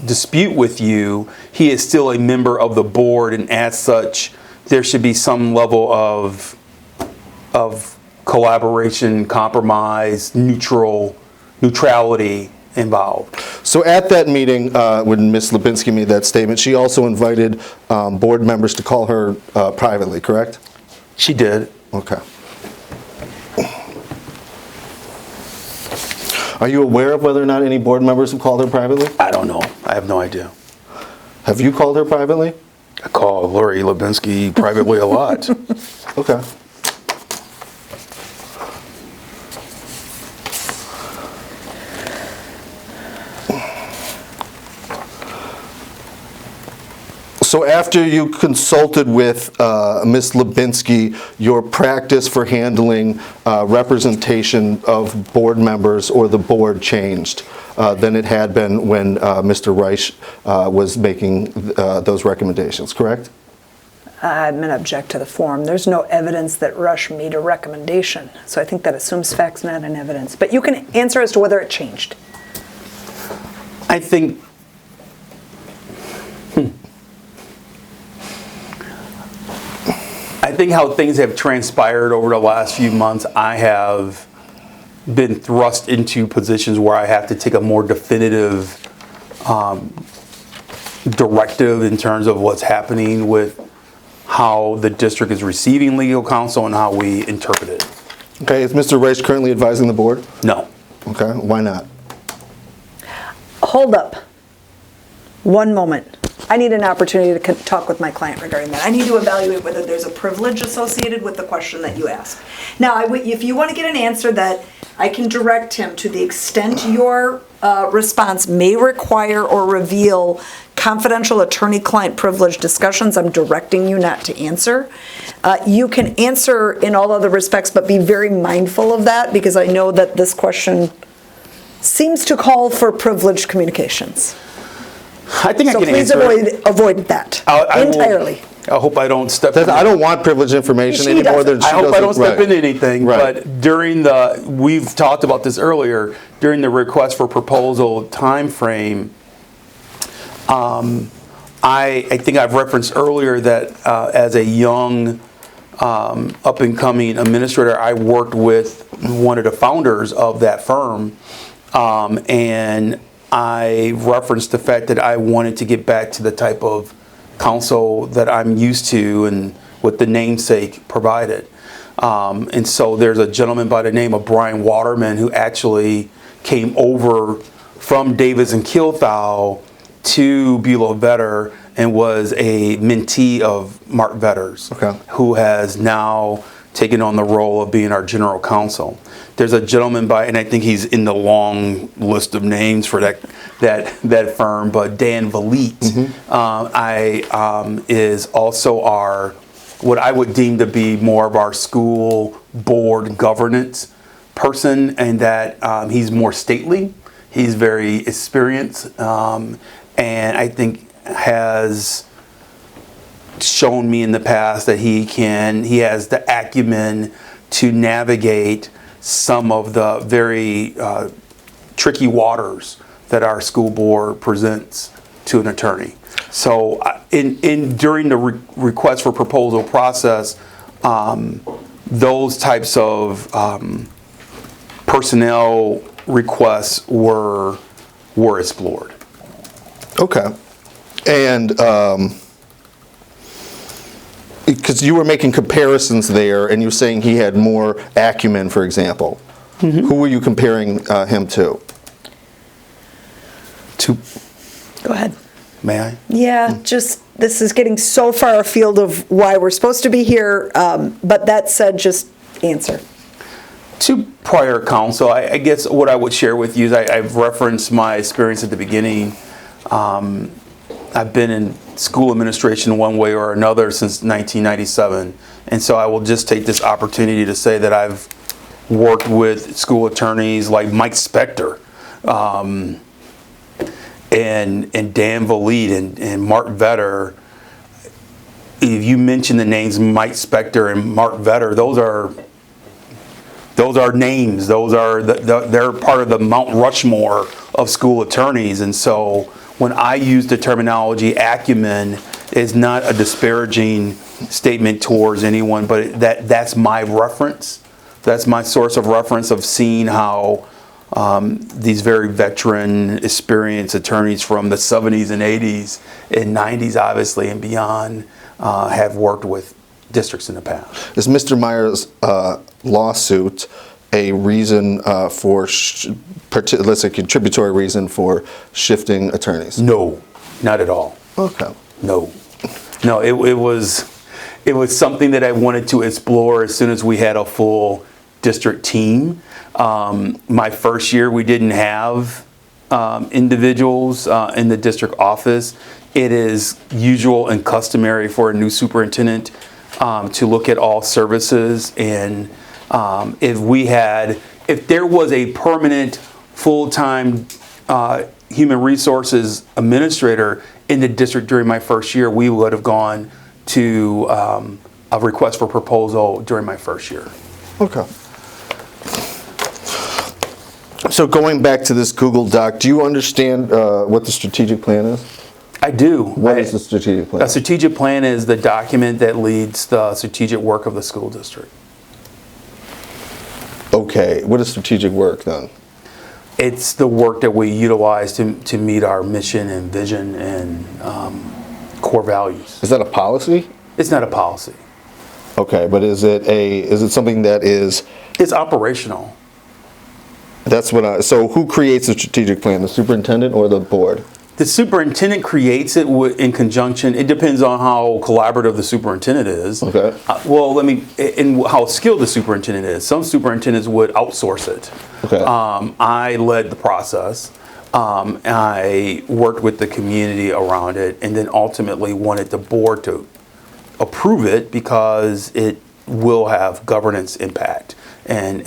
dispute with you, he is still a member of the board, and as such, there should be some level of collaboration, compromise, neutrality involved. So at that meeting, when Ms. Lubinsky made that statement, she also invited board members to call her privately, correct? She did. Okay. Are you aware of whether or not any board members have called her privately? I don't know. I have no idea. Have you called her privately? I call Lori Lubinsky privately a lot. Okay. So after you consulted with Ms. Lubinsky, your practice for handling representation of board members or the board changed than it had been when Mr. Reich was making those recommendations, correct? I'm going to object to the form. There's no evidence that Rush made a recommendation. So I think that assumes facts, not an evidence. But you can answer as to whether it changed. I think how things have transpired over the last few months, I have been thrust into positions where I have to take a more definitive directive in terms of what's happening with how the district is receiving legal counsel and how we interpret it. Okay, is Mr. Reich currently advising the board? No. Okay, why not? Hold up. One moment. I need an opportunity to talk with my client regarding that. I need to evaluate whether there's a privilege associated with the question that you ask. Now, if you want to get an answer that I can direct him to the extent your response may require or reveal confidential attorney-client privilege discussions, I'm directing you not to answer. You can answer in all other respects, but be very mindful of that, because I know that this question seems to call for privileged communications. I think So I can please answer. avoid that I will- entirely. I hope I don't step. I don't want privileged information She any more than doesn't. she I doesn't. hope I don't step right. into anything, Right. but during we've talked about this earlier, during the request for proposal timeframe, I think I've referenced earlier that as a young, up-and-coming administrator, I worked with one of the founders of that firm, and I referenced the fact that I wanted to get back to the type of counsel that I'm used to and what the namesake provided. And so there's a gentleman by the name of Brian Waterman who actually came over from Davis and Kilthau to Beulah Vetter and was a mentee of Mark Vetter's, Okay. who has now taken on the role of being our general counsel. There's a gentleman and I think he's in the long list of names for that firm, but Dan Valit, is also what I would deem to be more of our school board governance person, and that he's more stately. He's very experienced, and I think has shown me in the past that he has the acumen to navigate some of the very tricky waters that our school board presents to an attorney. So during the request for proposal process, those types of personnel requests were explored. Okay. And because you were making comparisons there, and you were saying he had more acumen, for example. Who were you comparing him to? Go ahead. May I? Yeah, just, this is getting so far afield of why we're supposed to be here, but that said, just answer. To prior counsel, I guess what I would share with you is I've referenced my experience at the beginning. I've been in school administration one way or another since 1997, and so I will just take this opportunity to say that I've worked with school attorneys like Mike Spector, and Dan Valit and Mark Vetter. If you mention the names Mike Spector and Mark Vetter, those are names. They're part of the Mount Rushmore of school attorneys. And so when I use the terminology acumen, it's not a disparaging statement towards anyone, but that's my reference. That's my source of reference of seeing how these very veteran, experienced attorneys from the 70s and 80s and 90s, obviously, and beyond, have worked with districts in the past. Is Mr. Meier's lawsuit a reason let's say, contributory reason for shifting attorneys? No, not at all. Okay. No, it was something that I wanted to explore as soon as we had a full district team. My first year, we didn't have individuals in the district office. It is usual and customary for a new superintendent to look at all services, and if there was a permanent full-time human resources administrator in the district during my first year, we would have gone to a request for proposal during my first year. Okay. So going back to this Google Doc, do you understand what the strategic plan is? I do. What is the strategic plan? A strategic plan is the document that leads the strategic work of the school district. Okay. What is strategic work then? It's the work that we utilize to meet our mission and vision and core values. Is that a policy? It's not a policy. Okay, but is it something that is, It's operational. so who creates the strategic plan, the superintendent or the board? The superintendent creates it in conjunction. It depends on how collaborative the superintendent is. Okay. And how skilled the superintendent is. Some superintendents would outsource it. Okay. I led the process. I worked with the community around it, and then ultimately wanted the board to approve it because it will have governance impact, and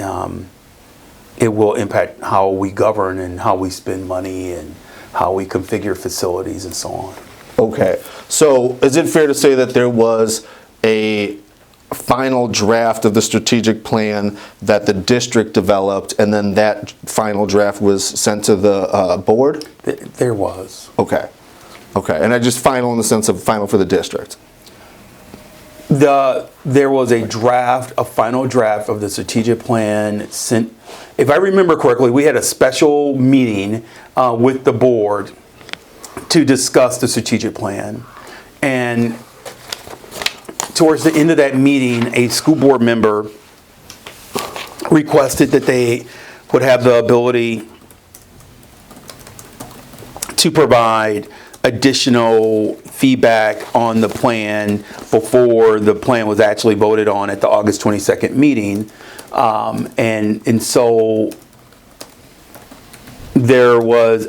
it will impact how we govern and how we spend money and how we configure facilities and so on. Okay, so is it fair to say that there was a final draft of the strategic plan that the district developed, and then that final draft was sent to the board? There was. Okay, and I just final in the sense of final for the district? There was a final draft of the strategic plan sent. If I remember correctly, we had a special meeting with the board to discuss the strategic plan. And towards the end of that meeting, a school board member requested that they would have the ability to provide additional feedback on the plan before the plan was actually voted on at the August 22nd meeting. And so there was,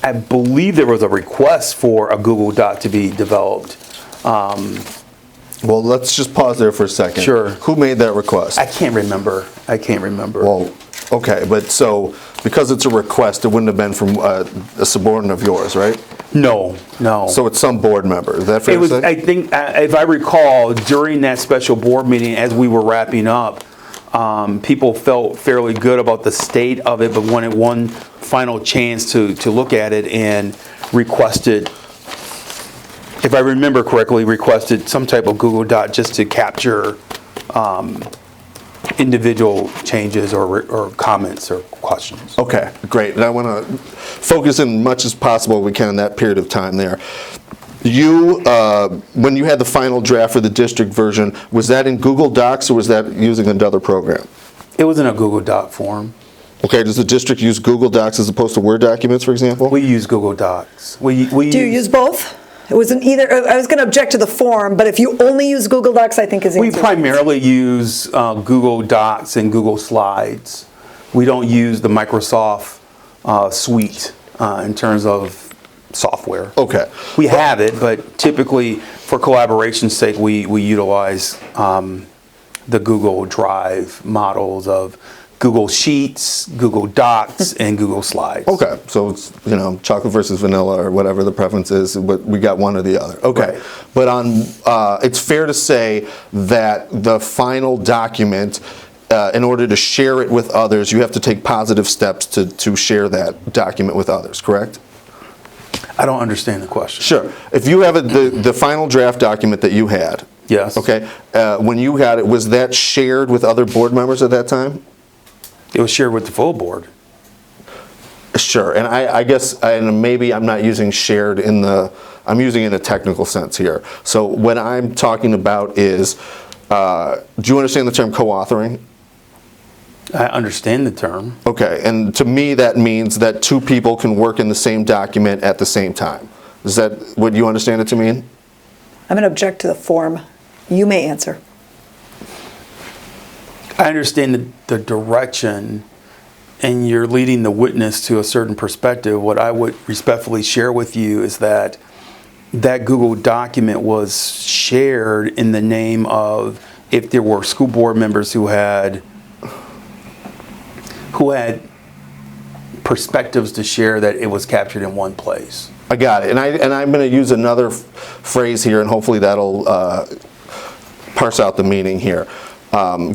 I believe there was a request for a Google Doc to be developed. Well, let's just pause there for a second. Sure. Who made that request? I can't remember. Well, okay, but so because it's a request, it wouldn't have been from a subordinate of yours, right? No. So it's some board member. Is that fair It was, to say? I think, if I recall, during that special board meeting, as we were wrapping up, people felt fairly good about the state of it, but wanted one final chance to look at it and requested, if I remember correctly, requested some type of Google Doc just to capture individual changes or comments or questions. Okay, great. And I want to focus in much as possible we can in that period of time there. You, when you had the final draft for the district version, was that in Google Docs or was that using another program? It was in a Google Doc form. Okay, does the district use Google Docs as opposed to Word documents, for example? We use Google Docs. Do you use both? It wasn't either. I was going to object to the form, but if you only use Google Docs, I think is the We answer. primarily use Google Docs and Google Slides. We don't use the Microsoft suite in terms of software. Okay. We have it, but typically for collaboration's sake, we utilize the Google Drive models of Google Sheets, Google Docs, and Google Slides. Okay, so it's, chocolate versus vanilla or whatever the preference is, but we got one or the other. Okay, Right. But it's fair to say that the final document, in order to share it with others, you have to take positive steps to share that document with others, correct? I don't understand the question. Sure. If you have the final draft document that you had, Yes. okay, when you got it, was that shared with other board members at that time? It was shared with the full board. Sure, and I guess, and maybe I'm not using shared I'm using it in a technical sense here. So what I'm talking about is, do you understand the term co-authoring? I understand the term. Okay, and to me that means that two people can work in the same document at the same time. Is that what you understand it to mean? I'm going to object to the form. You may answer. I understand the direction, and you're leading the witness to a certain perspective. What I would respectfully share with you is that Google document was shared in the name of, if there were school board members who had perspectives to share, that it was captured in one place. I got it, and I'm going to use another phrase here, and hopefully that'll parse out the meaning here.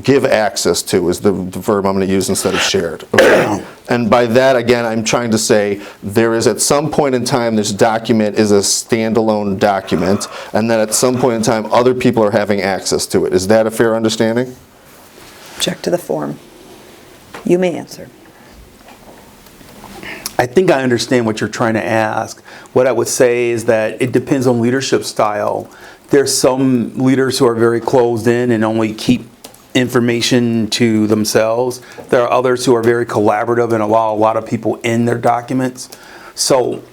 Give access to is the verb I'm going to use instead of shared. Okay? And by that, again, I'm trying to say there is at some point in time this document is a standalone document, and that at some point in time other people are having access to it. Is that a fair understanding? Object to the form. You may answer. I think I understand what you're trying to ask. What I would say is that it depends on leadership style. There's some leaders who are very closed in and only keep information to themselves. There are others who are very collaborative and allow a lot of people in their documents. So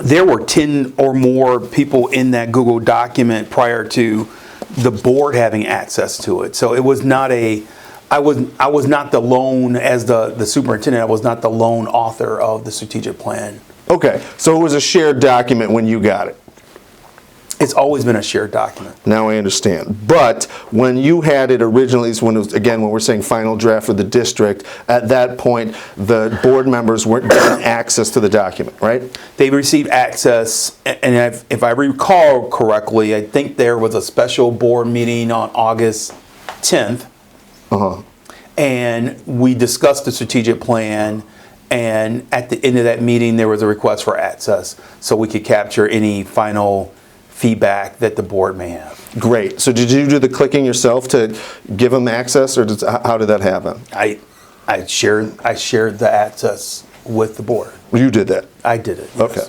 there were 10 or more people in that Google document prior to the board having access to it. So it was not I was not the lone, as the superintendent, I was not the lone author of the strategic plan. Okay, so it was a shared document when you got it. It's always been a shared document. Now I understand. But when you had it originally, when it was, again, when we're saying final draft for the district, at that point, the board members weren't given access to the document, right? They received access, and if I recall correctly, I think there was a special board meeting on August 10th, and we discussed the strategic plan, and at the end of that meeting, there was a request for access, so we could capture any final feedback that the board may have. Great. So did you do the clicking yourself to give them access, or how did that happen? I shared the access with the board. You did that? I did it. Yes. Okay.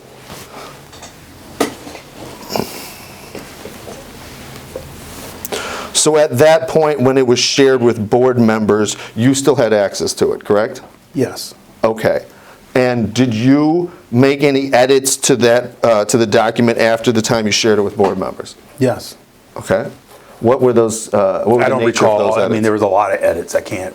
So at that point, when it was shared with board members, you still had access to it, correct? Yes. Okay. And did you make any edits to that to the document after the time you shared it with board members? Yes. Okay. What were those? What was I the don't nature of those recall. I edits? mean, there was a lot of edits. I can't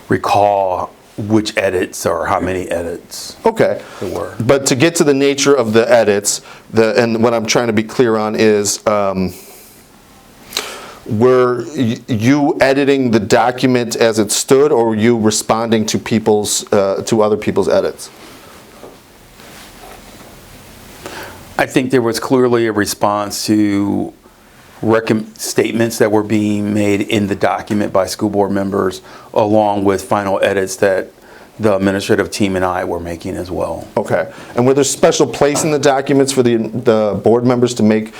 recall which edits or how many edits. Okay. There were. But to get to the nature of the edits, and what I'm trying to be clear on is, were you editing the document as it stood, or were you responding to to other people's edits? I think there was clearly a response to statements that were being made in the document by school board members, along with final edits that the administrative team and I were making as well. Okay. And were there special place in the documents for the board members to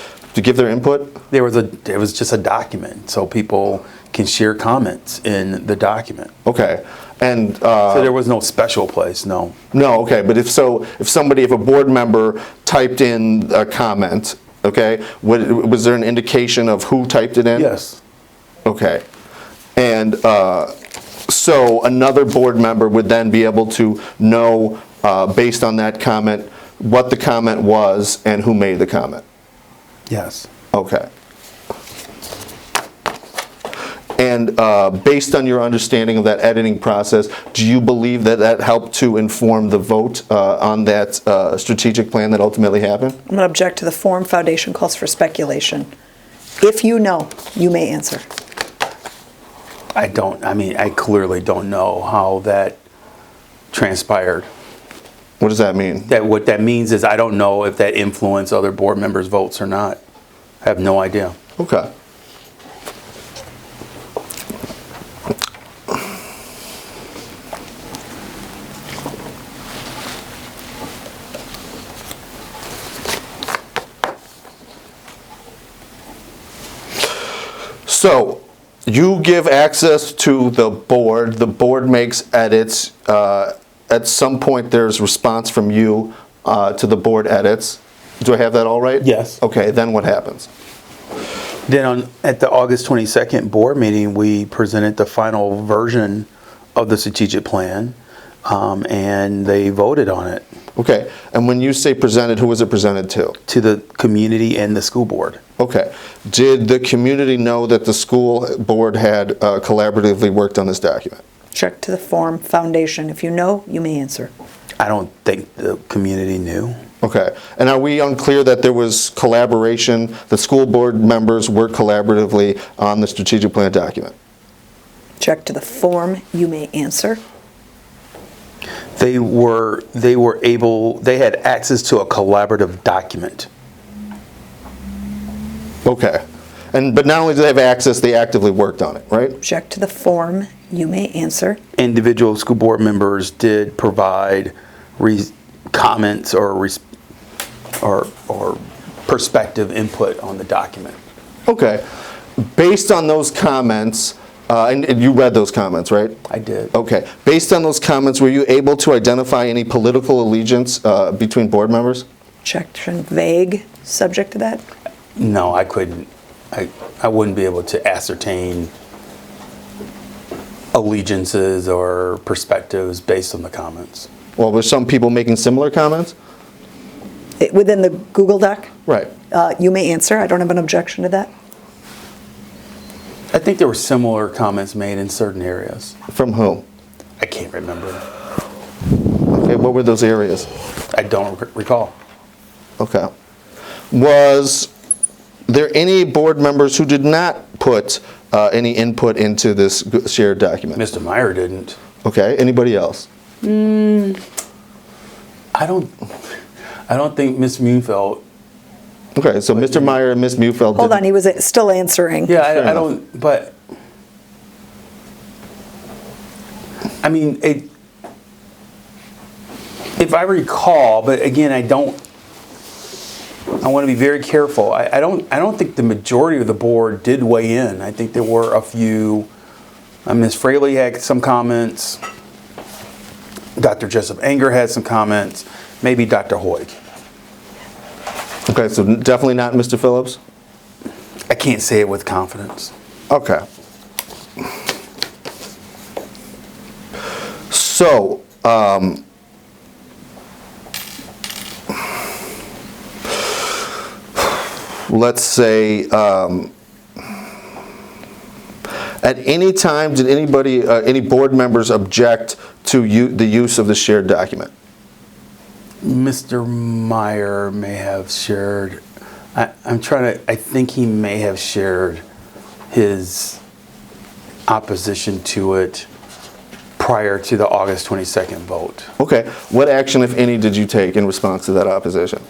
give their input? It was just a document, so people can share comments in the document. Okay. And So there was no special place, no. no, okay. But if a board member typed in a comment, okay, was there an indication of who typed it in? Yes. Okay. And so another board member would then be able to know, based on that comment, what the comment was and who made the comment? Yes. Okay. And based on your understanding of that editing process, do you believe that that helped to inform the vote on that strategic plan that ultimately happened? I'm going to object to the form. Foundation calls for speculation. If you know, you may answer. I clearly don't know how that transpired. What does that mean? What that means is I don't know if that influenced other board members' votes or not. I have no idea. Okay. So, you give access to the board makes edits, at some point there's response from you to the board edits. Do I have that all right? Yes. Okay, then what happens? Then at the August 22nd board meeting, we presented the final version of the strategic plan, and they voted on it. Okay, and when you say presented, who was it presented to? To the community and the school board. Okay. Did the community know that the school board had collaboratively worked on this document? Check to the form. Foundation. If you know, you may answer. I don't think the community knew. Okay. And are we unclear that there was collaboration, the school board members worked collaboratively on the strategic plan document? Check to the form. You may answer. They had access to a collaborative document. Okay. But not only do they have access, they actively worked on it, right? Check to the form. You may answer. Individual school board members did provide comments or perspective input on the document. Okay. Based on those comments, And you read those comments, right? I did. Okay. Based on those comments, were you able to identify any political allegiance between board members? Section vague, subject to that? No, I couldn't. I wouldn't be able to ascertain allegiances or perspectives based on the comments. Well, were some people making similar comments? Within the Google Doc? Right. You may answer. I don't have an objection to that. I think there were similar comments made in certain areas. From whom? I can't remember. Okay, what were those areas? I don't recall. Okay. Was there any board members who did not put any input into this shared document? Mr. Meier didn't. Okay, anybody else? I don't think Ms. Munfeld. Okay, so Mr. Meier and Ms. Mufeld Hold on, he was still answering. Yeah, Fair I enough. don't. But I mean, if I recall, but again, I don't. I want to be very careful. I don't think the majority of the board did weigh in. I think there were a few. Ms. Fraley had some comments. Dr. Jessup Anger had some comments. Maybe Dr. Hoyt. Okay, so definitely not Mr. Phillips? I can't say it with confidence. Okay. So, let's say, at any time, did anybody, any board members object to the use of the shared document? Mr. Meier may have shared, I think he may have shared his opposition to it prior to the August 22nd vote. Okay, what action, if any, did you take in response to that opposition?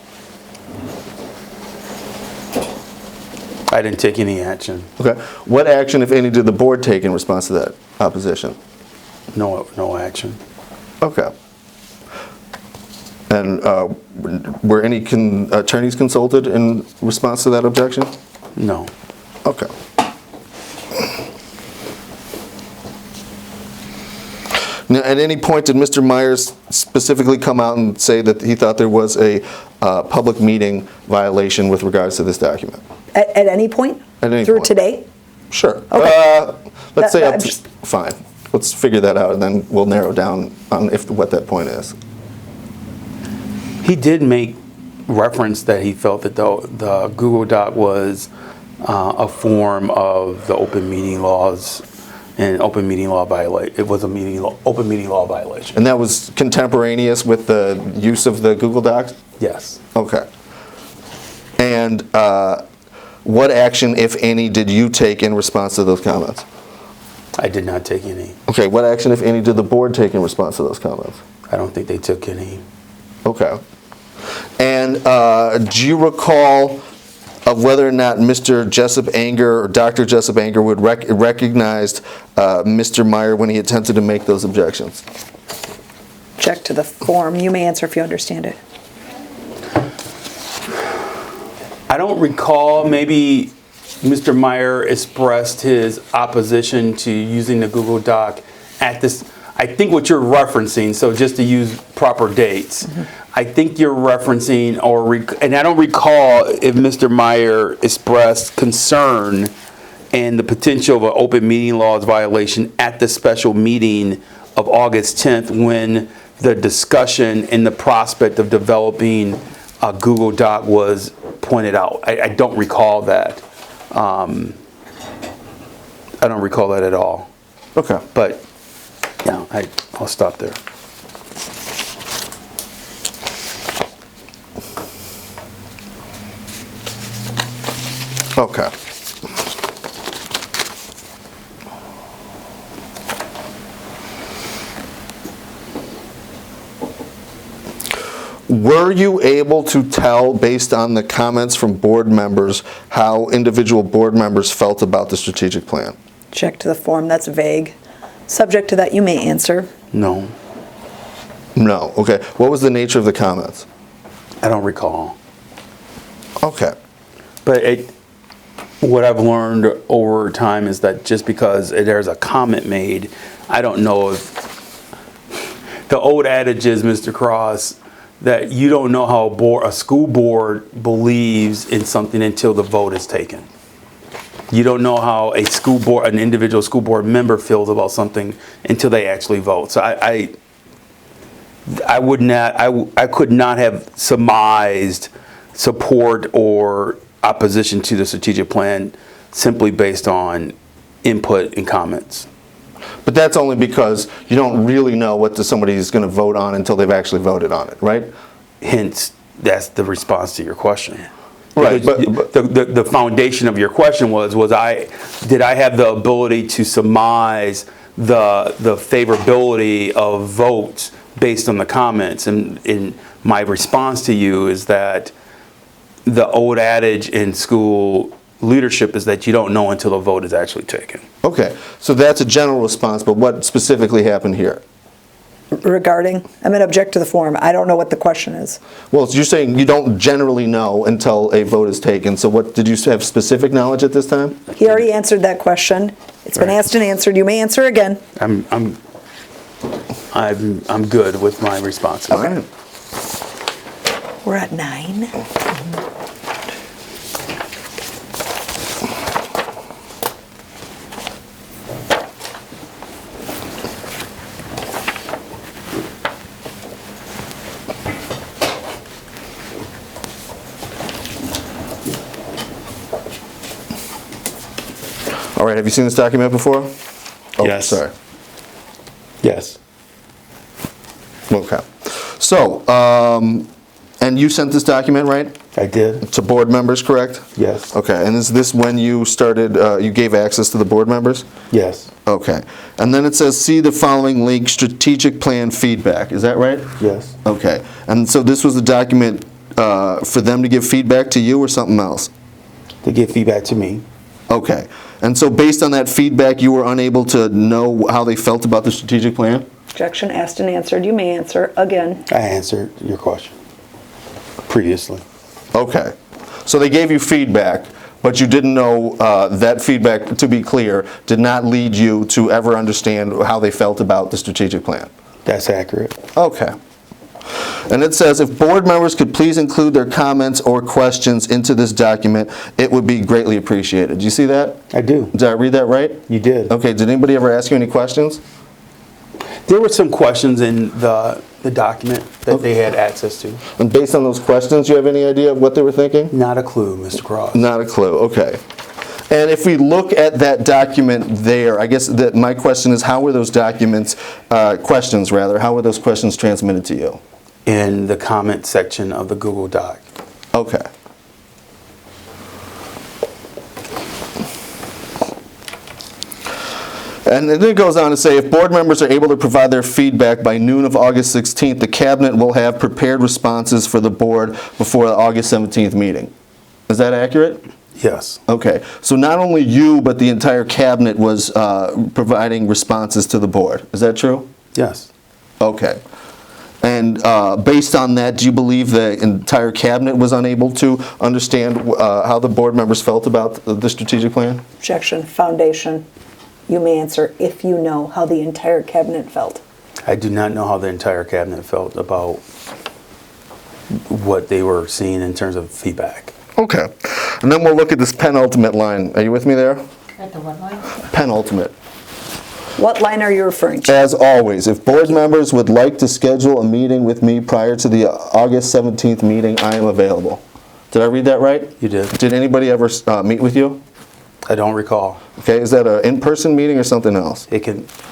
I didn't take any action. Okay, what action, if any, did the board take in response to that opposition? No action. Okay. And were any attorneys consulted in response to that objection? No. Okay. Now, at any point, did Mr. Myers specifically come out and say that he thought there was a public meeting violation with regards to this document? At any point? At any Through point. today? Sure. Okay. Let's say I'm just- fine. Let's figure that out, and then we'll narrow down on what that point is. He did make reference that he felt that the Google Doc was a form of the open meeting laws and open meeting law violation. It was open meeting law violation. And that was contemporaneous with the use of the Google Docs? Yes. Okay. And what action, if any, did you take in response to those comments? I did not take any. Okay, what action, if any, did the board take in response to those comments? I don't think they took any. Okay. And do you recall of whether or not Mr. Jessup Anger or Dr. Jessup Anger would recognized Mr. Meier when he attempted to make those objections? Check to the form. You may answer if you understand it. I don't recall. Maybe Mr. Meier expressed his opposition to using the Google Doc at this. I think what you're referencing, so just to use proper dates, I think you're referencing, and I don't recall if Mr. Meier expressed concern and the potential of an open meeting laws violation at the special meeting of August 10th when the discussion and the prospect of developing a Google Doc was pointed out. I don't recall that. I don't recall that at all. Okay. But yeah, I'll stop there. Okay. Were you able to tell, based on the comments from board members, how individual board members felt about the strategic plan? Check to the form. That's vague. Subject to that, you may answer. No, No. Okay. What was the nature of the comments? I don't recall. Okay. But what I've learned over time is that just because there's a comment made, I don't know if the old adage is, Mr. Cross, that you don't know how a school board believes in something until the vote is taken. You don't know how an individual school board member feels about something until they actually vote. So I could not have surmised support or opposition to the strategic plan simply based on input and comments. But that's only because you don't really know what somebody is going to vote on until they've actually voted on it, right? Hence, that's the response to your question. Right, Because the foundation of your question did I have the ability to surmise the favorability of votes based on the comments? And my response to you is that the old adage in school leadership is that you don't know until the vote is actually taken. Okay, so that's a general response, but what specifically happened here? Regarding, I'm going to object to the form. I don't know what the question is. Well, you're saying you don't generally know until a vote is taken, so what, did you have specific knowledge at this time? He already answered that question. It's been asked and answered. You may answer again. I'm good with my responses. All right. We're at 9. All right, have you seen this document before? Oh, Yes. sorry. Yes. Okay. So, and you sent this document, right? I did. To board members, correct? Yes. Okay, and is this when you started, you gave access to the board members? Yes. Okay. And then it says, see the following link, strategic plan feedback. Is that right? Yes. Okay. And so this was the document for them to give feedback to you or something else? To give feedback to me. Okay. And so based on that feedback, you were unable to know how they felt about the strategic plan? Objection asked and answered. You may answer again. I answered your question previously. Okay. So they gave you feedback, but you didn't know that feedback, to be clear, did not lead you to ever understand how they felt about the strategic plan? That's accurate. Okay. And it says, if board members could please include their comments or questions into this document, it would be greatly appreciated. Do you see that? I do. Did I read that right? You did. Okay, did anybody ever ask you any questions? There were some questions in the document that they had access to. And based on those questions, you have any idea of what they were thinking? Not a clue, Mr. Cross. Not a clue, okay. And if we look at that document there, I guess that my question is, how were those questions how were those questions transmitted to you? In the comment section of the Google Doc. Okay. And then it goes on to say, if board members are able to provide their feedback by noon of August 16th, the cabinet will have prepared responses for the board before the August 17th meeting. Is that accurate? Yes. Okay. So not only you, but the entire cabinet was providing responses to the board. Is that true? Yes. Okay. And based on that, do you believe the entire cabinet was unable to understand how the board members felt about the strategic plan? Objection. Foundation. You may answer if you know how the entire cabinet felt. I do not know how the entire cabinet felt about what they were seeing in terms of feedback. Okay. And then we'll look at this penultimate line. Are you with me there? At the what line? Penultimate. What line are you referring to? As always, if board members would like to schedule a meeting with me prior to the August 17th meeting, I am available. Did I read that right? You did. Did anybody ever meet with you? I don't recall. Okay, is that an in-person meeting or something else?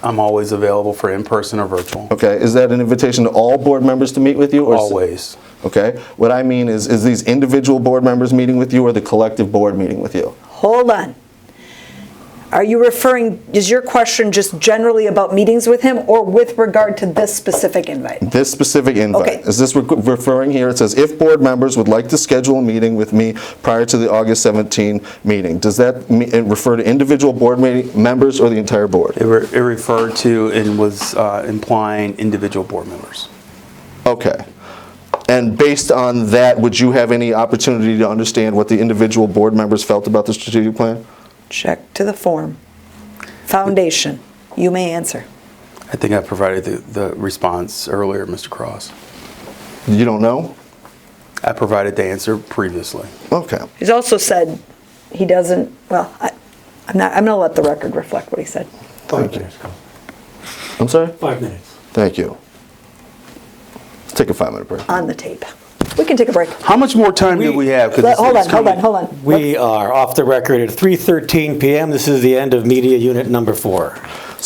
I'm always available for in-person or virtual. Okay, is that an invitation to all board members to meet with you? Or Always. Okay, what I mean is these individual board members meeting with you or the collective board meeting with you? Hold on. Are you referring, is your question just generally about meetings with him or with regard to this specific invite? This specific invite. Okay. Is this referring here? It says, if board members would like to schedule a meeting with me prior to the August 17 meeting. Does that refer to individual board members or the entire board? It referred to and was implying individual board members. Okay. And based on that, would you have any opportunity to understand what the individual board members felt about the strategic plan? Check to the form. Foundation, you may answer. I think I provided the response earlier, Mr. Cross. You don't know? I provided the answer previously. Okay. He's also said he doesn't, well, I'm going to let the record reflect what he said. Thank you. I'm sorry? 5 minutes. Thank you. Let's take a 5-minute break. On the tape. We can take a break. How much more time do we have? 'Cause it's- Hold it's coming. on. We are off the record at 3:13 PM. This is the end of media unit number 4.